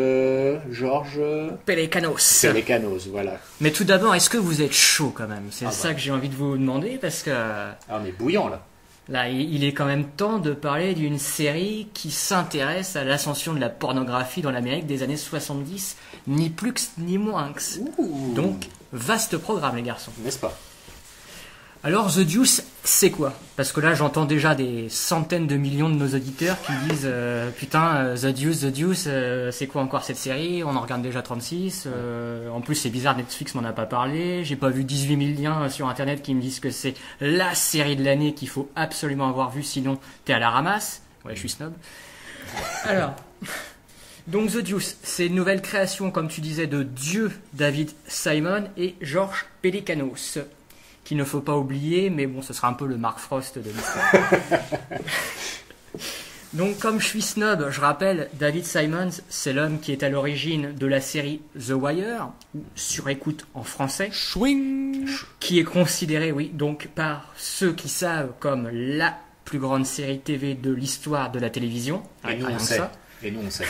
Pelecanos. Pelecanos, voilà. Mais tout d'abord, est-ce que vous êtes chaud quand même? C'est ça que j'ai envie de vous demander parce que... on est bouillant là. Là, il est quand même temps de parler d'une série qui s'intéresse à l'ascension de la pornographie dans l'Amérique des années 70, ni plus ni moins. Donc, vaste programme, les garçons. N'est-ce pas? Alors, The Deuce, c'est quoi? Parce que là, j'entends déjà des centaines de millions de nos auditeurs qui disent putain, The Deuce, c'est quoi encore cette série? On en regarde déjà 36. En plus, c'est bizarre, Netflix m'en a pas parlé. J'ai pas vu 18 000 liens sur Internet qui me disent que c'est la série de l'année qu'il faut absolument avoir vue, sinon t'es à la ramasse. Ouais, je suis snob. Alors, Donc The Deuce, c'est une nouvelle création, comme tu disais, de Dieu David Simon et George Pelecanos, qu'il ne faut pas oublier, mais bon, ce sera un peu le Mark Frost de l'histoire. Donc, comme je suis snob, je rappelle, David Simons, c'est l'homme qui est à l'origine de la série The Wire, ou Sur écoute en français, Chouing. qui est considérée, oui, donc par ceux qui savent comme la plus grande série TV de l'histoire de la télévision. Et nous, Rien on que sait. ça. Et nous, on sait.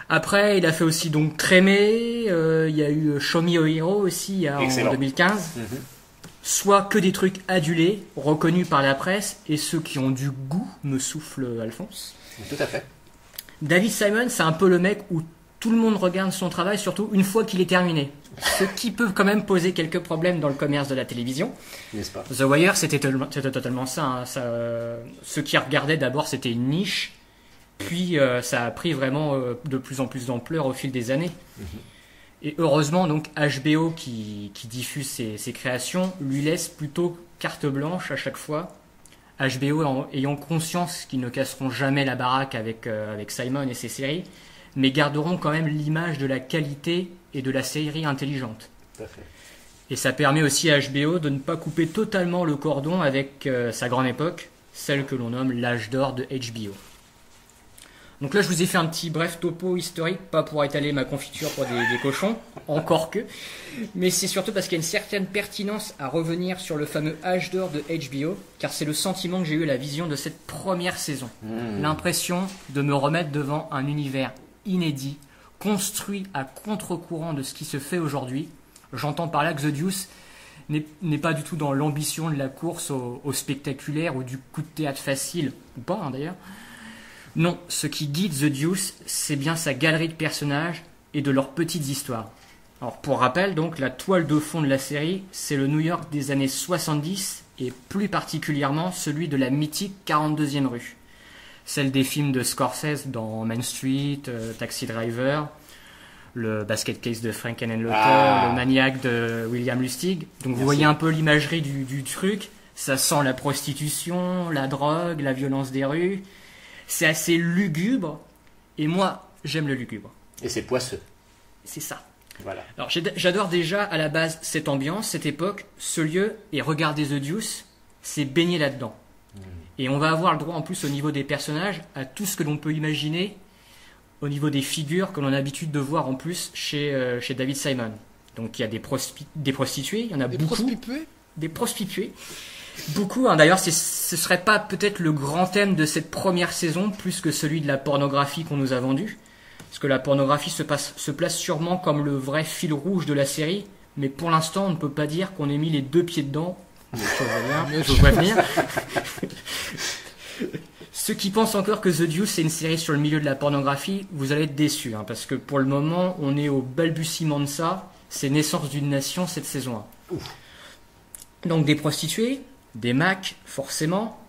Après, il a fait aussi donc Trémé, il y a eu Show Me a Hero aussi en Excellent. 2015. Mhm. Soit que des trucs adulés, reconnus par la presse, et ceux qui ont du goût, me souffle Alphonse. Tout à fait. David Simon, c'est un peu le mec où tout le monde regarde son travail, surtout une fois qu'il est terminé. Ce qui peut quand même poser quelques problèmes dans le commerce de la télévision. N'est-ce pas? The Wire, c'était totalement ça, hein. Ceux qui regardaient d'abord, c'était une niche. Puis ça a pris vraiment de plus en plus d'ampleur au fil des années. Et heureusement, donc, HBO qui diffuse ses créations lui laisse plutôt carte blanche à chaque fois. HBO ayant conscience qu'ils ne casseront jamais la baraque avec Simon et ses séries, mais garderont quand même l'image de la qualité et de la série intelligente. Tout à fait. Et ça permet aussi à HBO de ne pas couper totalement le cordon avec sa grande époque, celle que l'on nomme l'âge d'or de HBO. Donc là, je vous ai fait un petit bref topo historique, pas pour étaler ma confiture pour des cochons, encore que, mais c'est surtout parce qu'il y a une certaine pertinence à revenir sur le fameux âge d'or de HBO, car c'est le sentiment que j'ai eu à la vision de cette première saison. L'impression de me remettre devant un univers inédit, construit à contre-courant de ce qui se fait aujourd'hui. J'entends par là que The Deuce n'est pas du tout dans l'ambition de la course au spectaculaire ou du coup de théâtre facile, ou pas hein, d'ailleurs. Non, ce qui guide The Deuce, c'est bien sa galerie de personnages et de leurs petites histoires. Alors pour rappel, donc, la toile de fond de la série, c'est le New York des années 70 et plus particulièrement celui de la mythique 42e rue. Celle des films de Scorsese dans Main Street, Taxi Driver, le Basket Case de Frankenheimer, le Maniac de William Lustig. Donc vous voyez un peu l'imagerie du truc, ça sent la prostitution, la drogue, la violence des rues. C'est assez lugubre, et moi, j'aime le lugubre. Et c'est poisseux. C'est ça. Voilà. Alors, j'adore déjà, à la base, cette ambiance, cette époque, ce lieu, et regardez The Deuce, c'est baigner là-dedans. Et on va avoir le droit, en plus, au niveau des personnages, à tout ce que l'on peut imaginer, au niveau des figures que l'on a l'habitude de voir, en plus, chez David Simon. Donc, il y a des prostituées, il y en a beaucoup. Des prostituées. Beaucoup, hein. D'ailleurs, ce serait pas peut-être le grand thème de cette première saison, plus que celui de la pornographie qu'on nous a vendu. Parce que la pornographie se place sûrement comme le vrai fil rouge de la série, mais pour l'instant, on ne peut pas dire qu'on ait mis les deux pieds dedans. Je vois venir. Ceux qui pensent encore que The Deuce c'est une série sur le milieu de la pornographie, vous allez être déçus, hein, parce que pour le moment, on est au balbutiement de ça. C'est Naissance d'une nation cette saison 1. Ouf. Donc des prostituées, des Macs, forcément.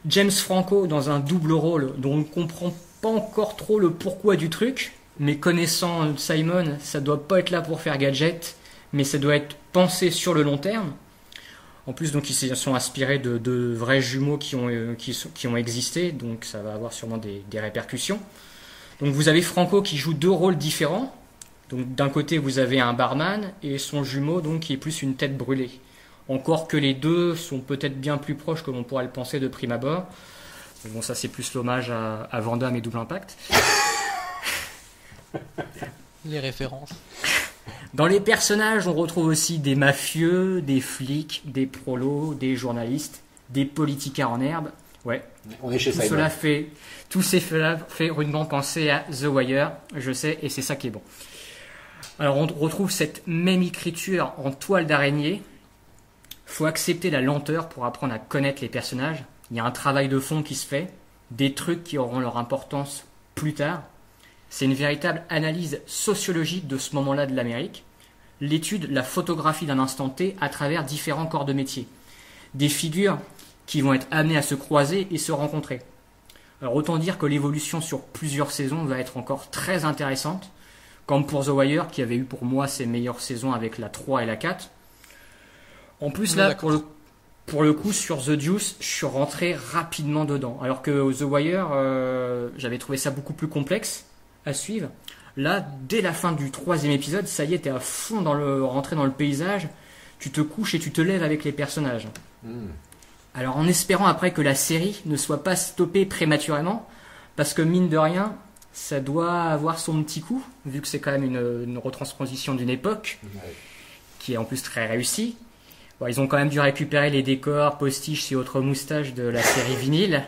James Franco dans un double rôle dont on ne comprend pas encore trop le pourquoi du truc, mais connaissant Simon, ça doit pas être là pour faire gadget, mais ça doit être pensé sur le long terme. En plus, donc, ils se sont inspirés de vrais jumeaux qui ont existé, donc ça va avoir sûrement des répercussions. Donc vous avez Franco qui joue deux rôles différents. Donc d'un côté, vous avez un barman et son jumeau donc qui est plus une tête brûlée. Encore que les deux sont peut-être bien plus proches que l'on pourrait le penser de prime abord. Mais bon, ça c'est plus l'hommage à Van Damme et Double Impact. Les références. Dans les personnages, on retrouve aussi des mafieux, des flics, des prolos, des journalistes, des politicards en herbe. Ouais. On est chez tout Simon. Tout cela fait rudement penser à The Wire, je sais, et c'est ça qui est bon. Alors on retrouve cette même écriture en toile d'araignée. Faut accepter la lenteur pour apprendre à connaître les personnages. Il y a un travail de fond qui se fait, des trucs qui auront leur importance plus tard. C'est une véritable analyse sociologique de ce moment-là de l'Amérique. L'étude, la photographie d'un instant T à travers différents corps de métier. Des figures qui vont être amenées à se croiser et se rencontrer. Alors autant dire que l'évolution sur plusieurs saisons va être encore très intéressante, comme pour The Wire qui avait eu pour moi ses meilleures saisons avec la 3 et la 4. En plus là, pour le coup, sur The Deuce, je suis rentré rapidement dedans. Alors que The Wire, j'avais trouvé ça beaucoup plus complexe, à suivre. Là, dès la fin du 3e épisode, ça y est, t'es à fond rentré dans le paysage, tu te couches et tu te lèves avec les personnages. Alors en espérant après que la série ne soit pas stoppée prématurément, parce que mine de rien, ça doit avoir son petit coup, vu que c'est quand même une retransposition d'une époque, qui est en plus très réussie. Bon, ils ont quand même dû récupérer les décors, postiches et autres moustaches de la série vinyle.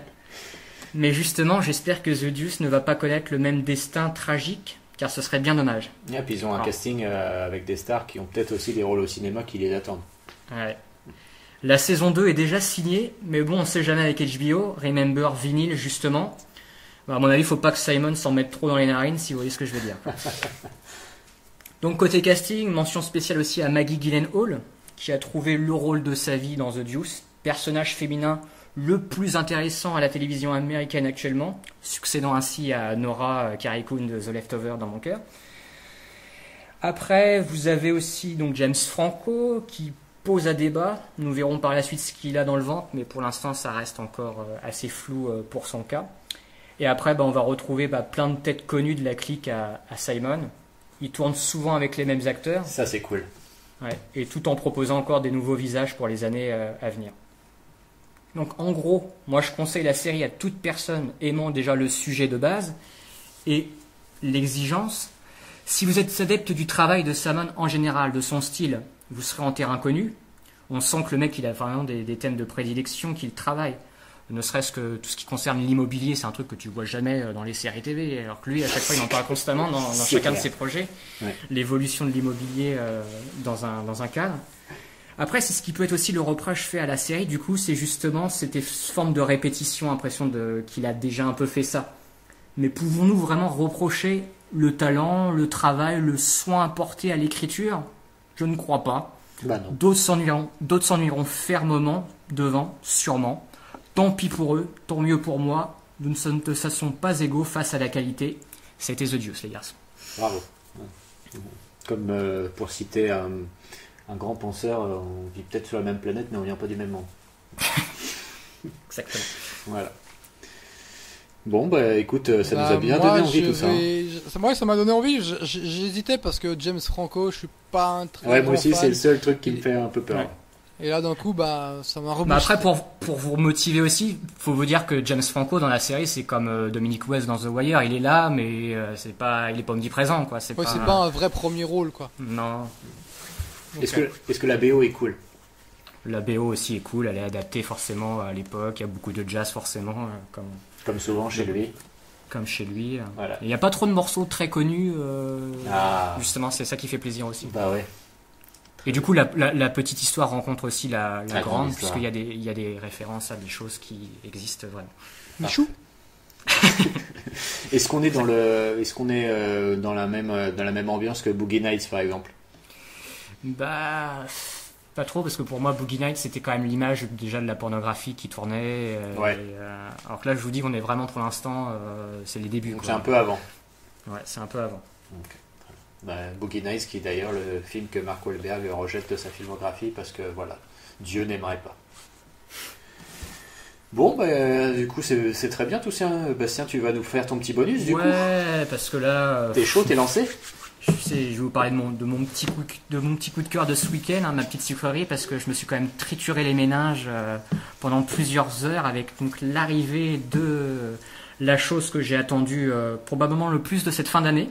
Mais justement, j'espère que The Deuce ne va pas connaître le même destin tragique, car ce serait bien dommage. Et puis ils ont un casting avec des stars qui ont peut-être aussi des rôles au cinéma qui les attendent. Ouais. La saison 2 est déjà signée, mais bon, on sait jamais avec HBO. Remember Vinyl, justement. Bon, à mon avis, il faut pas que Simon s'en mette trop dans les narines, si vous voyez ce que je veux dire. Donc, côté casting, mention spéciale aussi à Maggie Gyllenhaal, qui a trouvé le rôle de sa vie dans The Deuce, personnage féminin le plus intéressant à la télévision américaine actuellement, succédant ainsi à Nora Carey-Coon de The Leftover dans mon cœur. Après, vous avez aussi donc James Franco, qui pose à débat. Nous verrons par la suite ce qu'il a dans le ventre, mais pour l'instant, ça reste encore assez flou pour son cas. Et après, on va retrouver plein de têtes connues de la clique à Simon. Il tourne souvent avec les mêmes acteurs. Ça, c'est cool. Ouais, et tout en proposant encore des nouveaux visages pour les années à venir. Donc en gros, moi je conseille la série à toute personne aimant déjà le sujet de base et l'exigence. Si vous êtes adepte du travail de Simon en général, de son style, vous serez en terrain connu. On sent que le mec il a vraiment des thèmes de prédilection qu'il travaille. Ne serait-ce que tout ce qui concerne l'immobilier, c'est un truc que tu vois jamais dans les séries TV, alors que lui, à chaque fois, il en parle constamment dans chacun de ses projets. Ouais. L'évolution de l'immobilier dans un cadre. Après, c'est ce qui peut être aussi le reproche fait à la série, du coup, c'est justement cette forme de répétition, impression qu'il a déjà un peu fait ça. Mais pouvons-nous vraiment reprocher le talent, le travail, le soin apporté à l'écriture ? Je ne crois pas. Non. D'autres s'ennuieront fermement devant, sûrement. Tant pis pour eux, tant mieux pour moi. Nous ne sommes de toute façon pas égaux face à la qualité. C'était The Deuce, les garçons. Bravo. Comme pour citer un grand penseur, on vit peut-être sur la même planète, mais on vient pas du même monde. Exactement. Voilà. Bon, écoute, ça nous a bien donné envie tout ça. Moi, ça m'a donné envie. J'hésitais parce que James Franco, je suis pas un très moi aussi, fan. c'est le seul truc qui me fait un peu peur. Ouais. Et là, d'un coup, ça m'a reboosté. Après, pour vous motiver aussi, faut vous dire que James Franco dans la série, c'est comme Dominic West dans The Wire. Il est là, mais il est pas omniprésent, quoi. C'est pas un vrai premier rôle, quoi. Non. Est-ce que la BO est cool ? La BO aussi est cool. Elle est adaptée forcément à l'époque. Il y a beaucoup de jazz forcément, comme souvent chez lui. Comme chez lui. Voilà. Il n'y a pas trop de morceaux très connus. Justement, c'est ça qui fait plaisir aussi. Bah ouais. Et du coup, la petite histoire rencontre aussi la grande, puisqu'il y a des références à des choses qui existent vraiment. Michou. Est-ce qu'on est dans la même ambiance que Boogie Nights par exemple ? Pas trop, parce que pour moi Boogie Nights c'était quand même l'image déjà de la pornographie qui tournait. Ouais. Alors que là, je vous dis qu'on est vraiment pour l'instant, c'est les débuts. Donc c'est un peu avant. Ouais, c'est un peu avant. Okay. Boogie Nights, qui est d'ailleurs le film que Mark Wahlberg rejette de sa filmographie parce que voilà, Dieu n'aimerait pas. Bon, du coup, c'est très bien tout ça. Bastien, tu vas nous faire ton petit bonus du coup. Ouais, parce que là. T'es chaud, t'es lancé. Je vais vous parler de mon petit coup de cœur de ce week-end, ma petite sucrerie, parce que je me suis quand même trituré les méninges pendant plusieurs heures avec donc l'arrivée de la chose que j'ai attendue probablement le plus de cette fin d'année.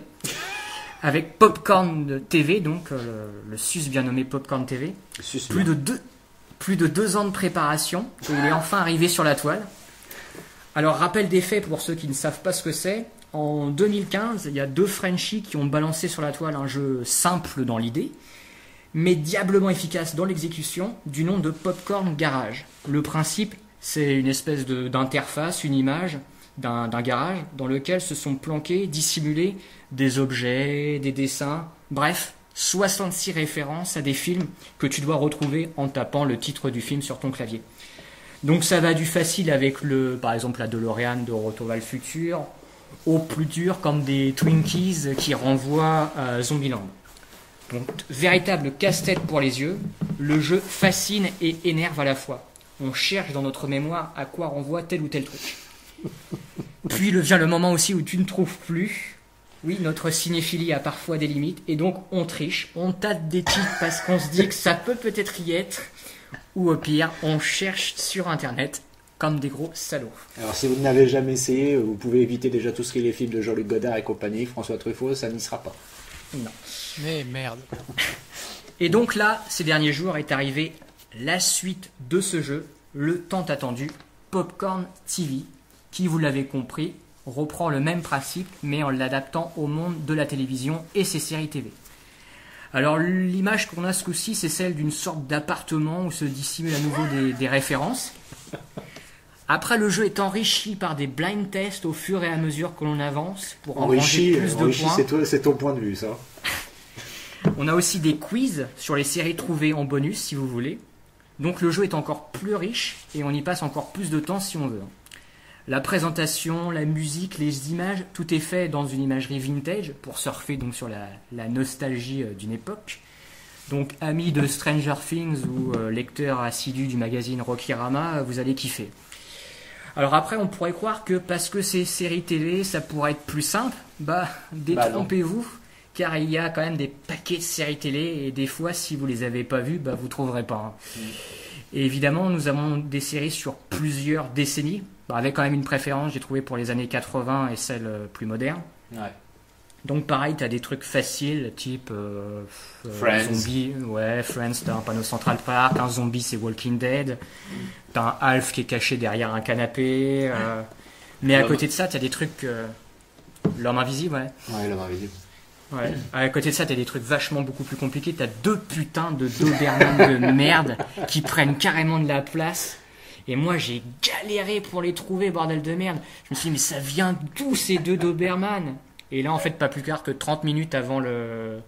Avec Popcorn TV, donc le sus bien nommé Popcorn TV. Plus de 2 ans de préparation, et il est enfin arrivé sur la toile. Alors, rappel des faits pour ceux qui ne savent pas ce que c'est. En 2015, il y a 2 Frenchies qui ont balancé sur la toile un jeu simple dans l'idée, mais diablement efficace dans l'exécution, du nom de Popcorn Garage. Le principe, c'est une espèce d'interface, une image d'un garage dans lequel se sont planqués, dissimulés des objets, des dessins, bref, 66 références à des films que tu dois retrouver en tapant le titre du film sur ton clavier. Donc ça va du facile avec par exemple la DeLorean de Retour vers le futur, au plus dur comme des Twinkies qui renvoient à Zombieland. Donc véritable casse-tête pour les yeux, le jeu fascine et énerve à la fois. On cherche dans notre mémoire à quoi renvoie tel ou tel truc. Puis vient le moment aussi où tu ne trouves plus, Oui, notre cinéphilie a parfois des limites, et donc on triche, on tâte des titres parce qu'on se dit que ça peut peut-être y être, ou au pire, on cherche sur Internet comme des gros salauds. Alors si vous n'avez jamais essayé, vous pouvez éviter déjà tout ce qui est les films de Jean-Luc Godard et compagnie, François Truffaut, ça n'y sera pas. Non. Mais merde. Et donc là, ces derniers jours est arrivé la suite de ce jeu, le tant attendu Popcorn TV, qui, vous l'avez compris, reprend le même principe, mais en l'adaptant au monde de la télévision et ses séries TV. Alors l'image qu'on a ce coup-ci, c'est celle d'une sorte d'appartement où se dissimulent à nouveau des références. Après, le jeu est enrichi par des blind tests au fur et à mesure que l'on avance pour engranger plus de points. C'est ton point de vue, ça. On a aussi des quiz sur les séries trouvées en bonus, si vous voulez. Donc le jeu est encore plus riche et on y passe encore plus de temps si on veut. La présentation, la musique, les images, tout est fait dans une imagerie vintage pour surfer donc sur la nostalgie d'une époque. Donc amis de Stranger Things ou lecteurs assidus du magazine Rockyrama, vous allez kiffer. Alors après, on pourrait croire que parce que c'est série télé, ça pourrait être plus simple. Détrompez-vous, car il y a quand même des paquets de séries télé et des fois, si vous les avez pas vues, vous trouverez pas. Et évidemment, nous avons des séries sur plusieurs décennies, avec quand même une préférence, j'ai trouvé, pour les années 80 et celles plus modernes. Ouais. Donc pareil, t'as des trucs faciles, type Friends. Zombie, Friends, t'as un panneau Central Park, un zombie c'est Walking Dead, t'as un Alf qui est caché derrière un canapé, mais à côté de ça, t'as des trucs... L'homme invisible, Ouais, l'homme invisible. Ouais. À côté de ça, t'as des trucs vachement beaucoup plus compliqués. T'as 2 putains de Doberman de merde qui prennent carrément de la place. Et moi, j'ai galéré pour les trouver, bordel de merde. Je me suis dit, mais ça vient d'où ces 2 Doberman? Et là, en fait, pas plus tard que 30 minutes avant le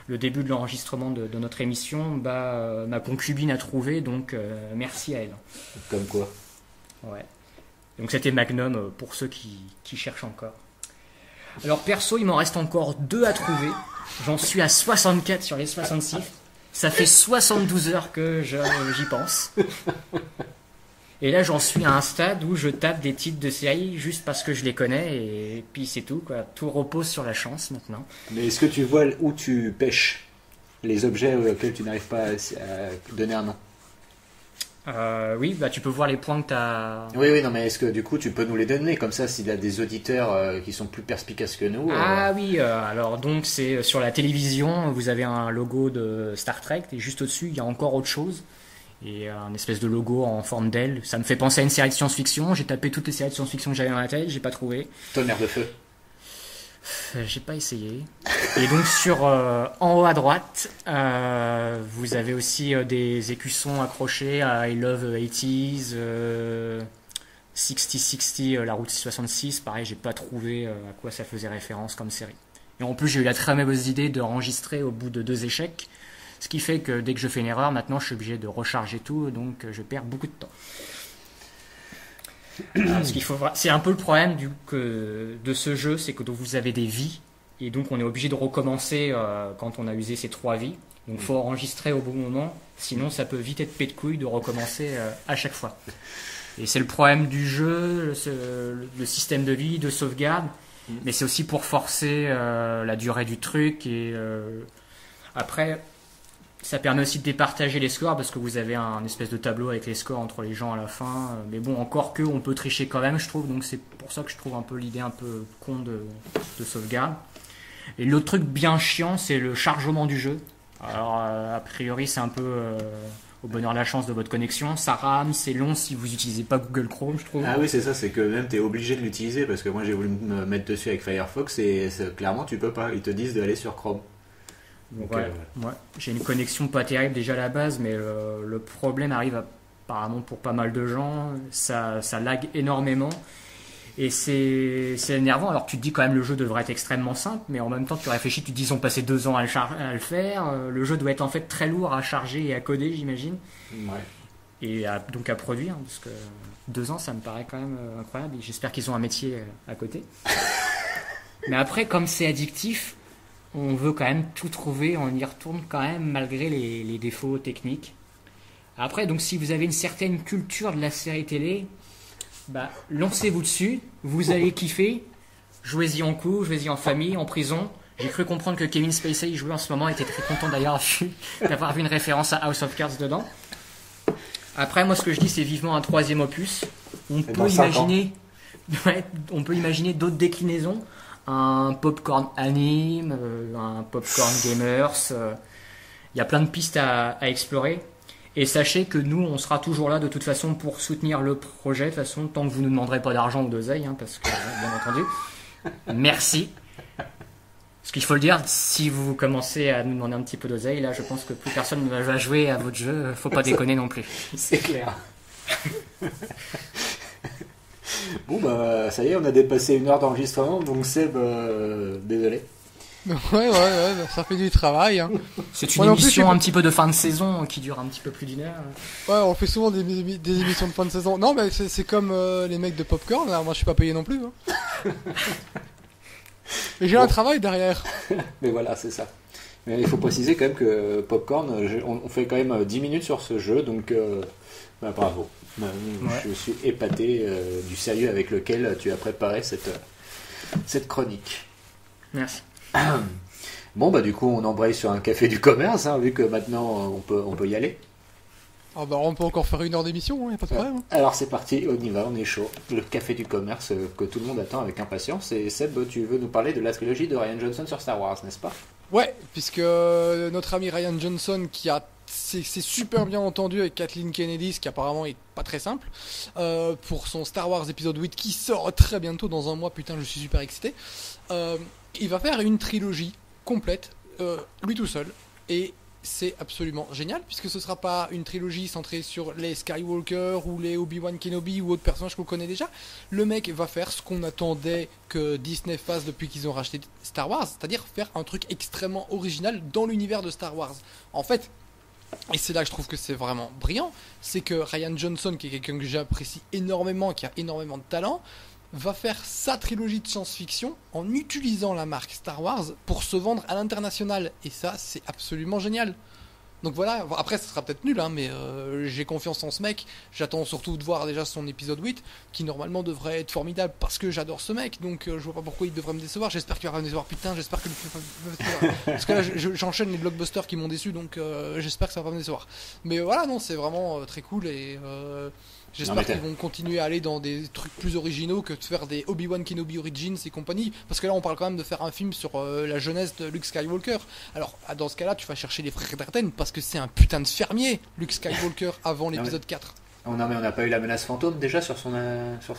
début de l'enregistrement de notre émission, ma concubine a trouvé, donc merci à elle. Comme quoi. Ouais. Donc c'était Magnum pour ceux qui cherchent encore. Alors perso, il m'en reste encore 2 à trouver. J'en suis à 64 sur les 66. Ça fait 72 heures que j'y pense. Et là, j'en suis à un stade où je tape des titres de séries juste parce que je les connais et puis c'est tout, quoi. Tout repose sur la chance maintenant. Mais est-ce que tu vois où tu pêches les objets auxquels tu n'arrives pas à donner un nom? Oui, tu peux voir les points que tu as... Oui, non, mais est-ce que du coup tu peux nous les donner? Comme ça, s'il y a des auditeurs qui sont plus perspicaces que nous... oui, alors donc c'est sur la télévision, vous avez un logo de Star Trek et juste au-dessus, il y a encore autre chose. Et un espèce de logo en forme d'aile. Ça me fait penser à une série de science-fiction. J'ai tapé toutes les séries de science-fiction que j'avais dans la tête, j'ai pas trouvé. Tonnerre de feu. J'ai pas essayé. Et donc en haut à droite, vous avez aussi des écussons accrochés à I Love 80s, 6060, la route 66. Pareil, j'ai pas trouvé à quoi ça faisait référence comme série. Et en plus, j'ai eu la très mauvaise idée de enregistrer au bout de 2 échecs. Ce qui fait que dès que je fais une erreur, maintenant je suis obligé de recharger tout, donc je perds beaucoup de temps. C'est un peu le problème de ce jeu, c'est que vous avez des vies, et donc on est obligé de recommencer quand on a usé ces 3 vies. Donc il faut enregistrer au bon moment, sinon ça peut vite être pet de couille de recommencer à chaque fois. Et c'est le problème du jeu, le système de vie, de sauvegarde, mais c'est aussi pour forcer la durée du truc, et après... Ça permet aussi de départager les scores parce que vous avez un espèce de tableau avec les scores entre les gens à la fin. Mais bon, encore que, on peut tricher quand même, je trouve. Donc c'est pour ça que je trouve un peu l'idée un peu con de sauvegarde. Et l'autre truc bien chiant, c'est le chargement du jeu. Alors, a priori, c'est un peu au bonheur la chance de votre connexion. Ça rame, c'est long si vous n'utilisez pas Google Chrome, je trouve. Ah oui, c'est ça, c'est que même tu es obligé de l'utiliser parce que moi j'ai voulu me mettre dessus avec Firefox et clairement tu peux pas. Ils te disent d'aller sur Chrome. Donc, ouais. J'ai une connexion pas terrible déjà à la base, mais le problème arrive apparemment pour pas mal de gens. Ça lag énormément et c'est énervant. Alors tu te dis quand même le jeu devrait être extrêmement simple, mais en même temps tu réfléchis, tu te dis ils ont passé 2 ans à le faire. Le jeu doit être en fait très lourd à charger et à coder, j'imagine. Ouais. Et donc à produire, parce que 2 ans ça me paraît quand même incroyable. J'espère qu'ils ont un métier à côté. Mais après, comme c'est addictif, on veut quand même tout trouver, on y retourne quand même malgré les défauts techniques. Après, donc si vous avez une certaine culture de la série télé, lancez-vous dessus, vous allez kiffer. jouez-y en couple, jouez-y en famille, en prison. J'ai cru comprendre que Kevin Spacey y jouait en ce moment, était très content d'ailleurs d'avoir vu une référence à House of Cards dedans. Après, moi, ce que je dis, c'est vivement un 3e opus. On peut imaginer d'autres déclinaisons. Un popcorn anime, un popcorn gamers. Il y a plein de pistes à explorer. Et sachez que nous, on sera toujours là de toute façon pour soutenir le projet. De toute façon, tant que vous ne nous demanderez pas d'argent ou d'oseille, parce que, bien entendu, merci. Parce qu'il faut le dire, si vous commencez à nous demander un petit peu d'oseille, là, je pense que plus personne ne va jouer à votre jeu. Faut pas déconner non plus. C'est clair. Bon, bah, ça y est, on a dépassé 1 heure d'enregistrement, donc Seb, désolé. Ouais, ça fait du travail. Hein. C'est une émission un petit peu de fin de saison qui dure un petit peu plus d'1 heure. Ouais, on fait souvent des émissions de fin de saison. Non, mais c'est comme les mecs de Popcorn. Alors, moi, je suis pas payé non plus. Hein. Mais j'ai un travail derrière. Mais voilà, c'est ça. Mais il faut préciser quand même que Popcorn, on fait quand même 10 minutes sur ce jeu, donc bah, bravo. Ouais. Je suis épaté du sérieux avec lequel tu as préparé cette chronique. Merci. Bon, bah du coup, on embraye sur un café du commerce, vu que maintenant on peut y aller. Ah bah on peut encore faire 1 heure d'émission, y a pas de problème. Alors c'est parti, on y va, on est chaud. Le café du commerce que tout le monde attend avec impatience. Et Seb, tu veux nous parler de la trilogie de Rian Johnson sur Star Wars, n'est-ce pas? Ouais, puisque notre ami Rian Johnson, qui s'est super bien entendu avec Kathleen Kennedy, ce qui apparemment est pas très simple, pour son Star Wars épisode 8 qui sort très bientôt dans un mois, putain je suis super excité, il va faire une trilogie complète, lui tout seul, et c'est absolument génial, puisque ce sera pas une trilogie centrée sur les Skywalker ou les Obi-Wan Kenobi ou autres personnages qu'on connaît déjà. Le mec va faire ce qu'on attendait que Disney fasse depuis qu'ils ont racheté Star Wars, c'est-à-dire faire un truc extrêmement original dans l'univers de Star Wars. En fait, et c'est là que je trouve que c'est vraiment brillant, c'est que Rian Johnson, qui est quelqu'un que j'apprécie énormément, qui a énormément de talent, va faire sa trilogie de science-fiction en utilisant la marque Star Wars pour se vendre à l'international. Et ça, c'est absolument génial. Donc voilà, après ça sera peut-être nul, mais j'ai confiance en ce mec. J'attends surtout de voir déjà son épisode 8, qui normalement devrait être formidable parce que j'adore ce mec. Donc je vois pas pourquoi il devrait me décevoir. J'espère qu'il va me décevoir, putain, j'espère que parce que là j'enchaîne les blockbusters qui m'ont déçu, donc j'espère que ça va pas me décevoir. Mais voilà, non, c'est vraiment très cool et j'espère qu'ils vont continuer à aller dans des trucs plus originaux que de faire des Obi-Wan Kenobi Origins et compagnie. Parce que là, on parle quand même de faire un film sur la jeunesse de Luke Skywalker. Alors, dans ce cas-là, tu vas chercher les frères Darden parce que c'est un putain de fermier, Luke Skywalker, avant l'épisode 4. Non, mais on n'a pas eu la menace fantôme déjà sur son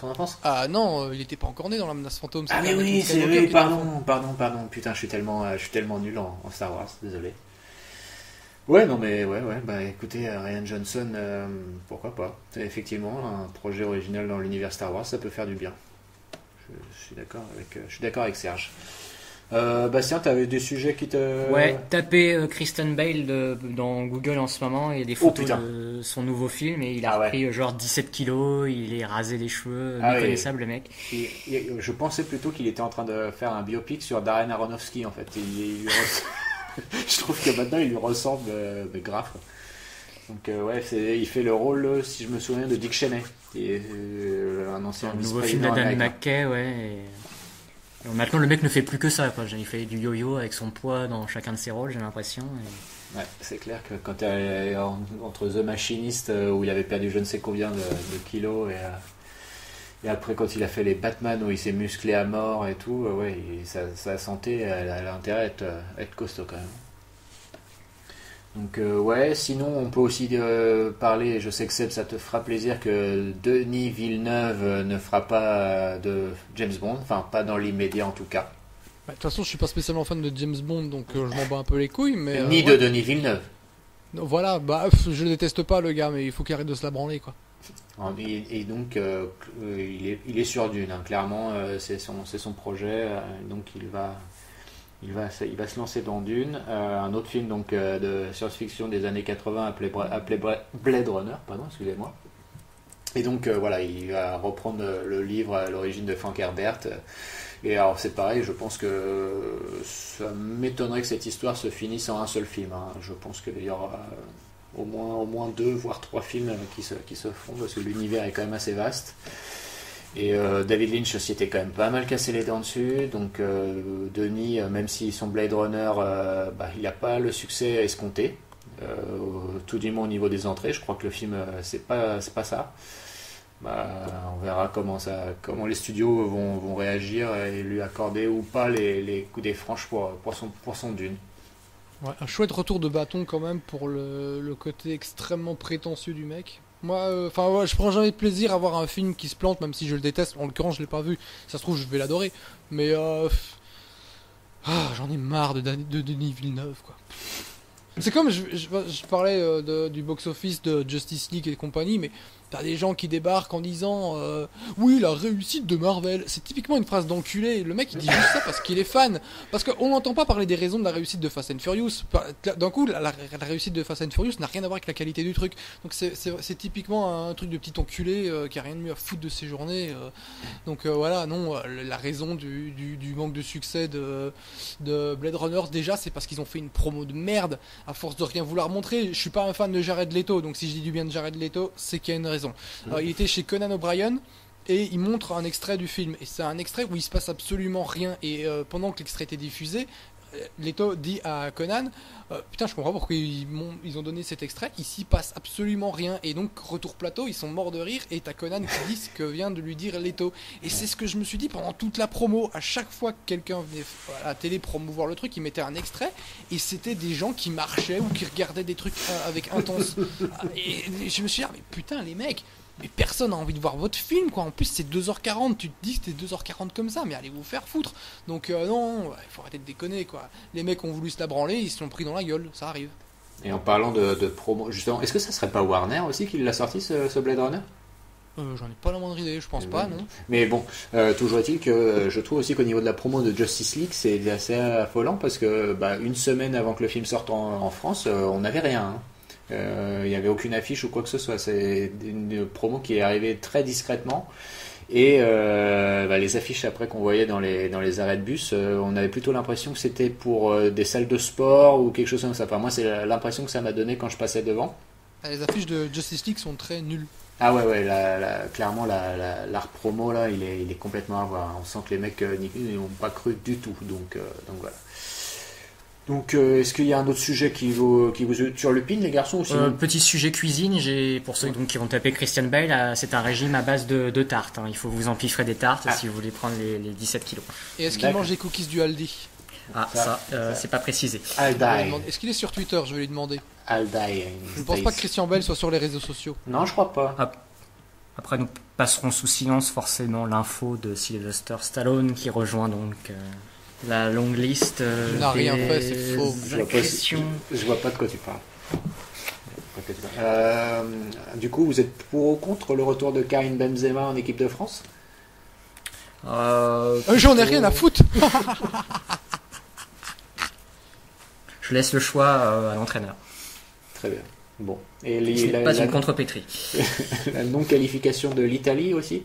enfance? Ah non, il était pas encore né dans la menace fantôme. Ah, mais oui, oui, pardon. Putain, je suis tellement nul en Star Wars, désolé. Ouais, non, mais ouais, bah écoutez, Rian Johnson, pourquoi pas. C'est effectivement un projet original dans l'univers Star Wars, ça peut faire du bien. Je suis d'accord avec Serge. Bastien, t'avais des sujets qui te... Ouais, tapez Kristen Bale dans Google en ce moment, il y a des photos de son nouveau film et il a repris genre 17 kilos, il est rasé les cheveux, méconnaissable le mec. Je pensais plutôt qu'il était en train de faire un biopic sur Darren Aronofsky en fait. Je trouve que maintenant il lui ressemble grave. Donc il fait le rôle, si je me souviens, de Dick Cheney, qui est un ancien vice-président. Un nouveau film d'Adam McKay, ouais. Et maintenant le mec ne fait plus que ça, quoi. Il fait du yo-yo avec son poids dans chacun de ses rôles, j'ai l'impression. Ouais, c'est clair que quand tu es entre The Machinist, où il avait perdu je ne sais combien de kilos, et après quand il a fait les Batman où il s'est musclé à mort et tout, sa santé elle a intérêt à être costaud quand même. Donc sinon on peut aussi parler, je sais que Seb ça te fera plaisir, que Denis Villeneuve ne fera pas de James Bond, enfin pas dans l'immédiat en tout cas. De toute façon je suis pas spécialement fan de James Bond, donc je m'en bats un peu les couilles, mais... Ni de Denis Villeneuve. Voilà, je le déteste pas le gars, mais il faut qu'il arrête de se la branler quoi. Et donc il est sur Dune, clairement c'est son projet, donc il va se lancer dans Dune, un autre film donc de science-fiction des années 80 appelé Blade Runner, excusez-moi. Et donc il va reprendre le livre à l'origine de Frank Herbert. Et alors c'est pareil, je pense que ça m'étonnerait que cette histoire se finisse en un seul film. Je pense qu'il y aura au moins 2 voire 3 films qui se font, parce que l'univers est quand même assez vaste. Et David Lynch s'y était quand même pas mal cassé les dents dessus. Donc Denis, même si son Blade Runner, il n'a pas le succès escompté. Tout du moins au niveau des entrées. Je crois que le film, c'est pas ça. On verra comment les studios vont réagir et lui accorder ou pas les coups des franches pour son Dune. Ouais, un chouette retour de bâton quand même pour le côté extrêmement prétentieux du mec. Moi, je prends jamais de plaisir à voir un film qui se plante, même si je le déteste. En l'occurrence, je l'ai pas vu. Ça se trouve, je vais l'adorer. Mais j'en ai marre de Denis Villeneuve, quoi. C'est comme je parlais du box-office de Justice League et compagnie, mais t'as des gens qui débarquent en disant oui, la réussite de Marvel. C'est typiquement une phrase d'enculé. Le mec il dit juste ça parce qu'il est fan. Parce qu'on n'entend pas parler des raisons de la réussite de Fast and Furious. D'un coup, la réussite de Fast and Furious n'a rien à voir avec la qualité du truc. Donc c'est typiquement un truc de petit enculé qui a rien de mieux à foutre de ses journées. Voilà, non, la raison du manque de succès de Blade Runner, déjà, c'est parce qu'ils ont fait une promo de merde à force de rien vouloir montrer. Je suis pas un fan de Jared Leto, donc si je dis du bien de Jared Leto, c'est qu'il y a une raison. Il était chez Conan O'Brien et il montre un extrait du film, et c'est un extrait où il se passe absolument rien, et pendant que l'extrait était diffusé, Leto dit à Conan putain, je comprends pas pourquoi ils ont donné cet extrait, il s'y passe absolument rien. Et donc retour plateau, ils sont morts de rire, et t'as Conan qui dit ce que vient de lui dire Leto. Et c'est ce que je me suis dit pendant toute la promo. À chaque fois que quelqu'un venait à la télé promouvoir le truc, il mettait un extrait, et c'était des gens qui marchaient ou qui regardaient des trucs avec intense. Et je me suis dit mais putain les mecs, mais personne n'a envie de voir votre film, quoi. En plus c'est 2h40, tu te dis que c'était 2h40 comme ça, mais allez vous faire foutre. Donc non, il faut arrêter de déconner, quoi. Les mecs ont voulu se la branler, ils se sont pris dans la gueule, ça arrive. Et en parlant de promo, justement, est-ce que ça serait pas Warner aussi qui l'a sorti, ce Blade Runner? J'en ai pas la moindre idée, je pense pas, non. Mais bon, toujours est-il que je trouve aussi qu'au niveau de la promo de Justice League, c'est assez affolant, parce que une semaine avant que le film sorte en France, on n'avait rien, hein. Il n'y avait aucune affiche ou quoi que ce soit. C'est une promo qui est arrivée très discrètement, et les affiches après qu'on voyait dans les arrêts de bus, on avait plutôt l'impression que c'était pour des salles de sport ou quelque chose comme ça. Enfin, moi c'est l'impression que ça m'a donné quand je passais devant. Les affiches de Justice League sont très nulles. Ah ouais, clairement l'art promo là, il est complètement à voir. On sent que les mecs n'y n'ont pas cru du tout, donc voilà. Donc, est-ce qu'il y a un autre sujet qui vous turlupine, les garçons, aussi? Petit sujet cuisine, pour ceux qui vont taper Christian Bale, c'est un régime à base de tartes. Hein. Il faut vous empiffrer des tartes si vous voulez prendre les 17 kilos. Et est-ce qu'il mange des cookies du Aldi? Ça, c'est pas précisé. Est-ce qu'il est sur Twitter? Je vais lui demander. Je ne pense pas que Christian Bale soit sur les réseaux sociaux. Non, je crois pas. Après, nous passerons sous silence forcément l'info de Sylvester Stallone qui rejoint donc... la longue liste il n'a rien fait, c'est faux. Je vois pas de quoi tu parles. Du coup, vous êtes pour ou contre le retour de Karim Benzema en équipe de France? J'en ai rien à foutre. Je laisse le choix à l'entraîneur. Très bien. Bon. Et ce n'est pas une contrepétrie. La non-qualification de l'Italie aussi?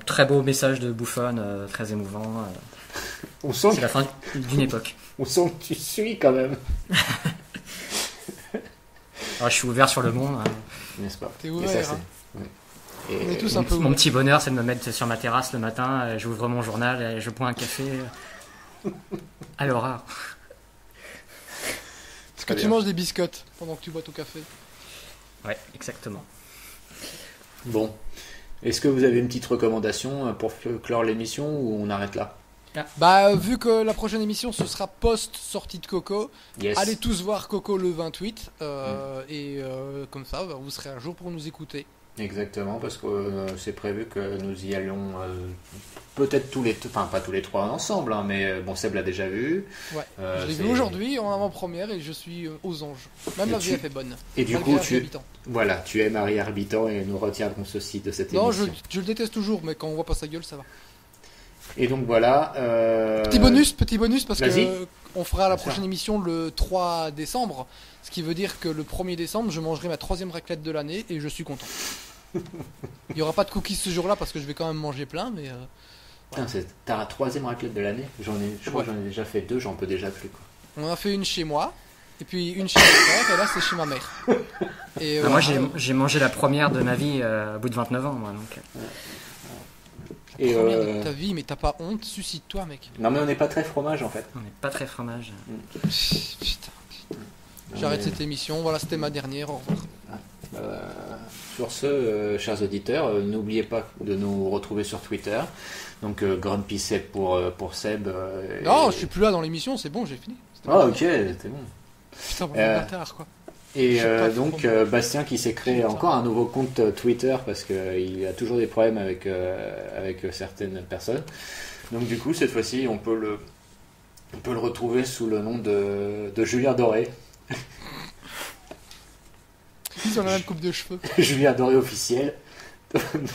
Très beau message de Buffon, très émouvant. C'est la fin d'une époque. On sent que tu suis quand même. Je suis ouvert sur le monde. N'est-ce pas? T'es ouvert, hein. Et on est tous un peu mon petit bonheur, c'est de me mettre sur ma terrasse le matin, j'ouvre mon journal et je bois un café. À l'horreur. Est-ce que tu manges des biscottes pendant que tu bois ton café? Ouais, exactement. Bon. Est-ce que vous avez une petite recommandation pour clore l'émission, ou on arrête là? Vu que la prochaine émission ce sera post-sortie de Coco, yes. Allez tous voir Coco le 28, et comme ça vous serez un jour pour nous écouter. Exactement, parce que c'est prévu que nous y allions peut-être pas tous les trois ensemble, hein, mais bon, Seb l'a déjà vu. Ouais, je l'ai vu aujourd'hui en avant-première et je suis aux anges. Même la VF est bonne. Et du coup, tu aimes Harry Harbitant, et nous retiendrons ceci de cette émission. Non, je le déteste toujours, mais quand on voit pas sa gueule, ça va. Et donc voilà. Petit bonus, parce que on fera la prochaine émission le 3 décembre, ce qui veut dire que le 1er décembre, je mangerai ma 3e raclette de l'année et je suis content. Il n'y aura pas de cookies ce jour-là parce que je vais quand même manger plein, mais. Voilà. C'est ta 3e raclette de l'année. Je crois que j'en ai déjà fait 2, j'en peux déjà plus, quoi. On en a fait une chez moi. Et puis une chez mon frère, et là c'est chez ma mère. Et Moi, j'ai mangé la première de ma vie au bout de 29 ans, moi. Donc. Et première de ta vie, mais t'as pas honte, suscite-toi, mec. non, mais on n'est pas très fromage en fait. On n'est pas très fromage. Putain. J'arrête cette émission, voilà, c'était ma dernière, au revoir. Sur ce, chers auditeurs, n'oubliez pas de nous retrouver sur Twitter. Donc Grumpy Seb pour Seb. Non, je suis plus là dans l'émission, c'est bon, j'ai fini. C'était Ah bon. ok, c'est bon. Putain, bon, bâtard, quoi. Et Je sais pas, donc faut- Bastien qui s'est créé encore un nouveau compte Twitter parce qu'il a toujours des problèmes avec certaines personnes. Donc du coup cette fois-ci on peut le retrouver sous le nom de Julien Doré. Ils ont la même coupe de cheveux. Julien Doré officiel.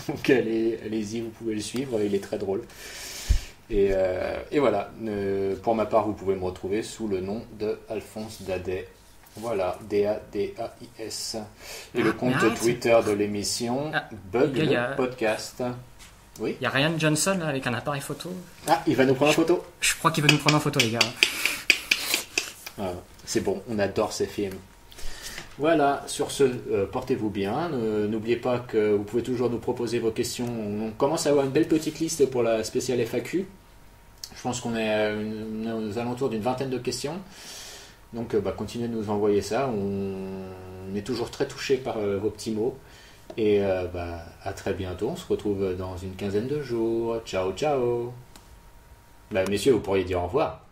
Donc allez-y, vous pouvez le suivre, il est très drôle. Et voilà, pour ma part vous pouvez me retrouver sous le nom de Alphonse Dadet. Voilà, D-A-D-A-I-S. Et le compte arrête. Twitter de l'émission, Bug il y le a- podcast. Oui. Il y a Ryan Johnson là, avec un appareil photo. Ah, il va nous prendre en photo. Je crois qu'il va nous prendre en photo, les gars. Ah, c'est bon, on adore ces films. Voilà, sur ce, portez-vous bien. N'oubliez pas que vous pouvez toujours nous proposer vos questions. On commence à avoir une belle petite liste pour la spéciale FAQ. Je pense qu'on est aux alentours d'une vingtaine de questions. Donc continuez de nous envoyer ça. On est toujours très touchés par vos petits mots. Et à très bientôt. On se retrouve dans une quinzaine de jours. Ciao, ciao. Messieurs, vous pourriez dire au revoir.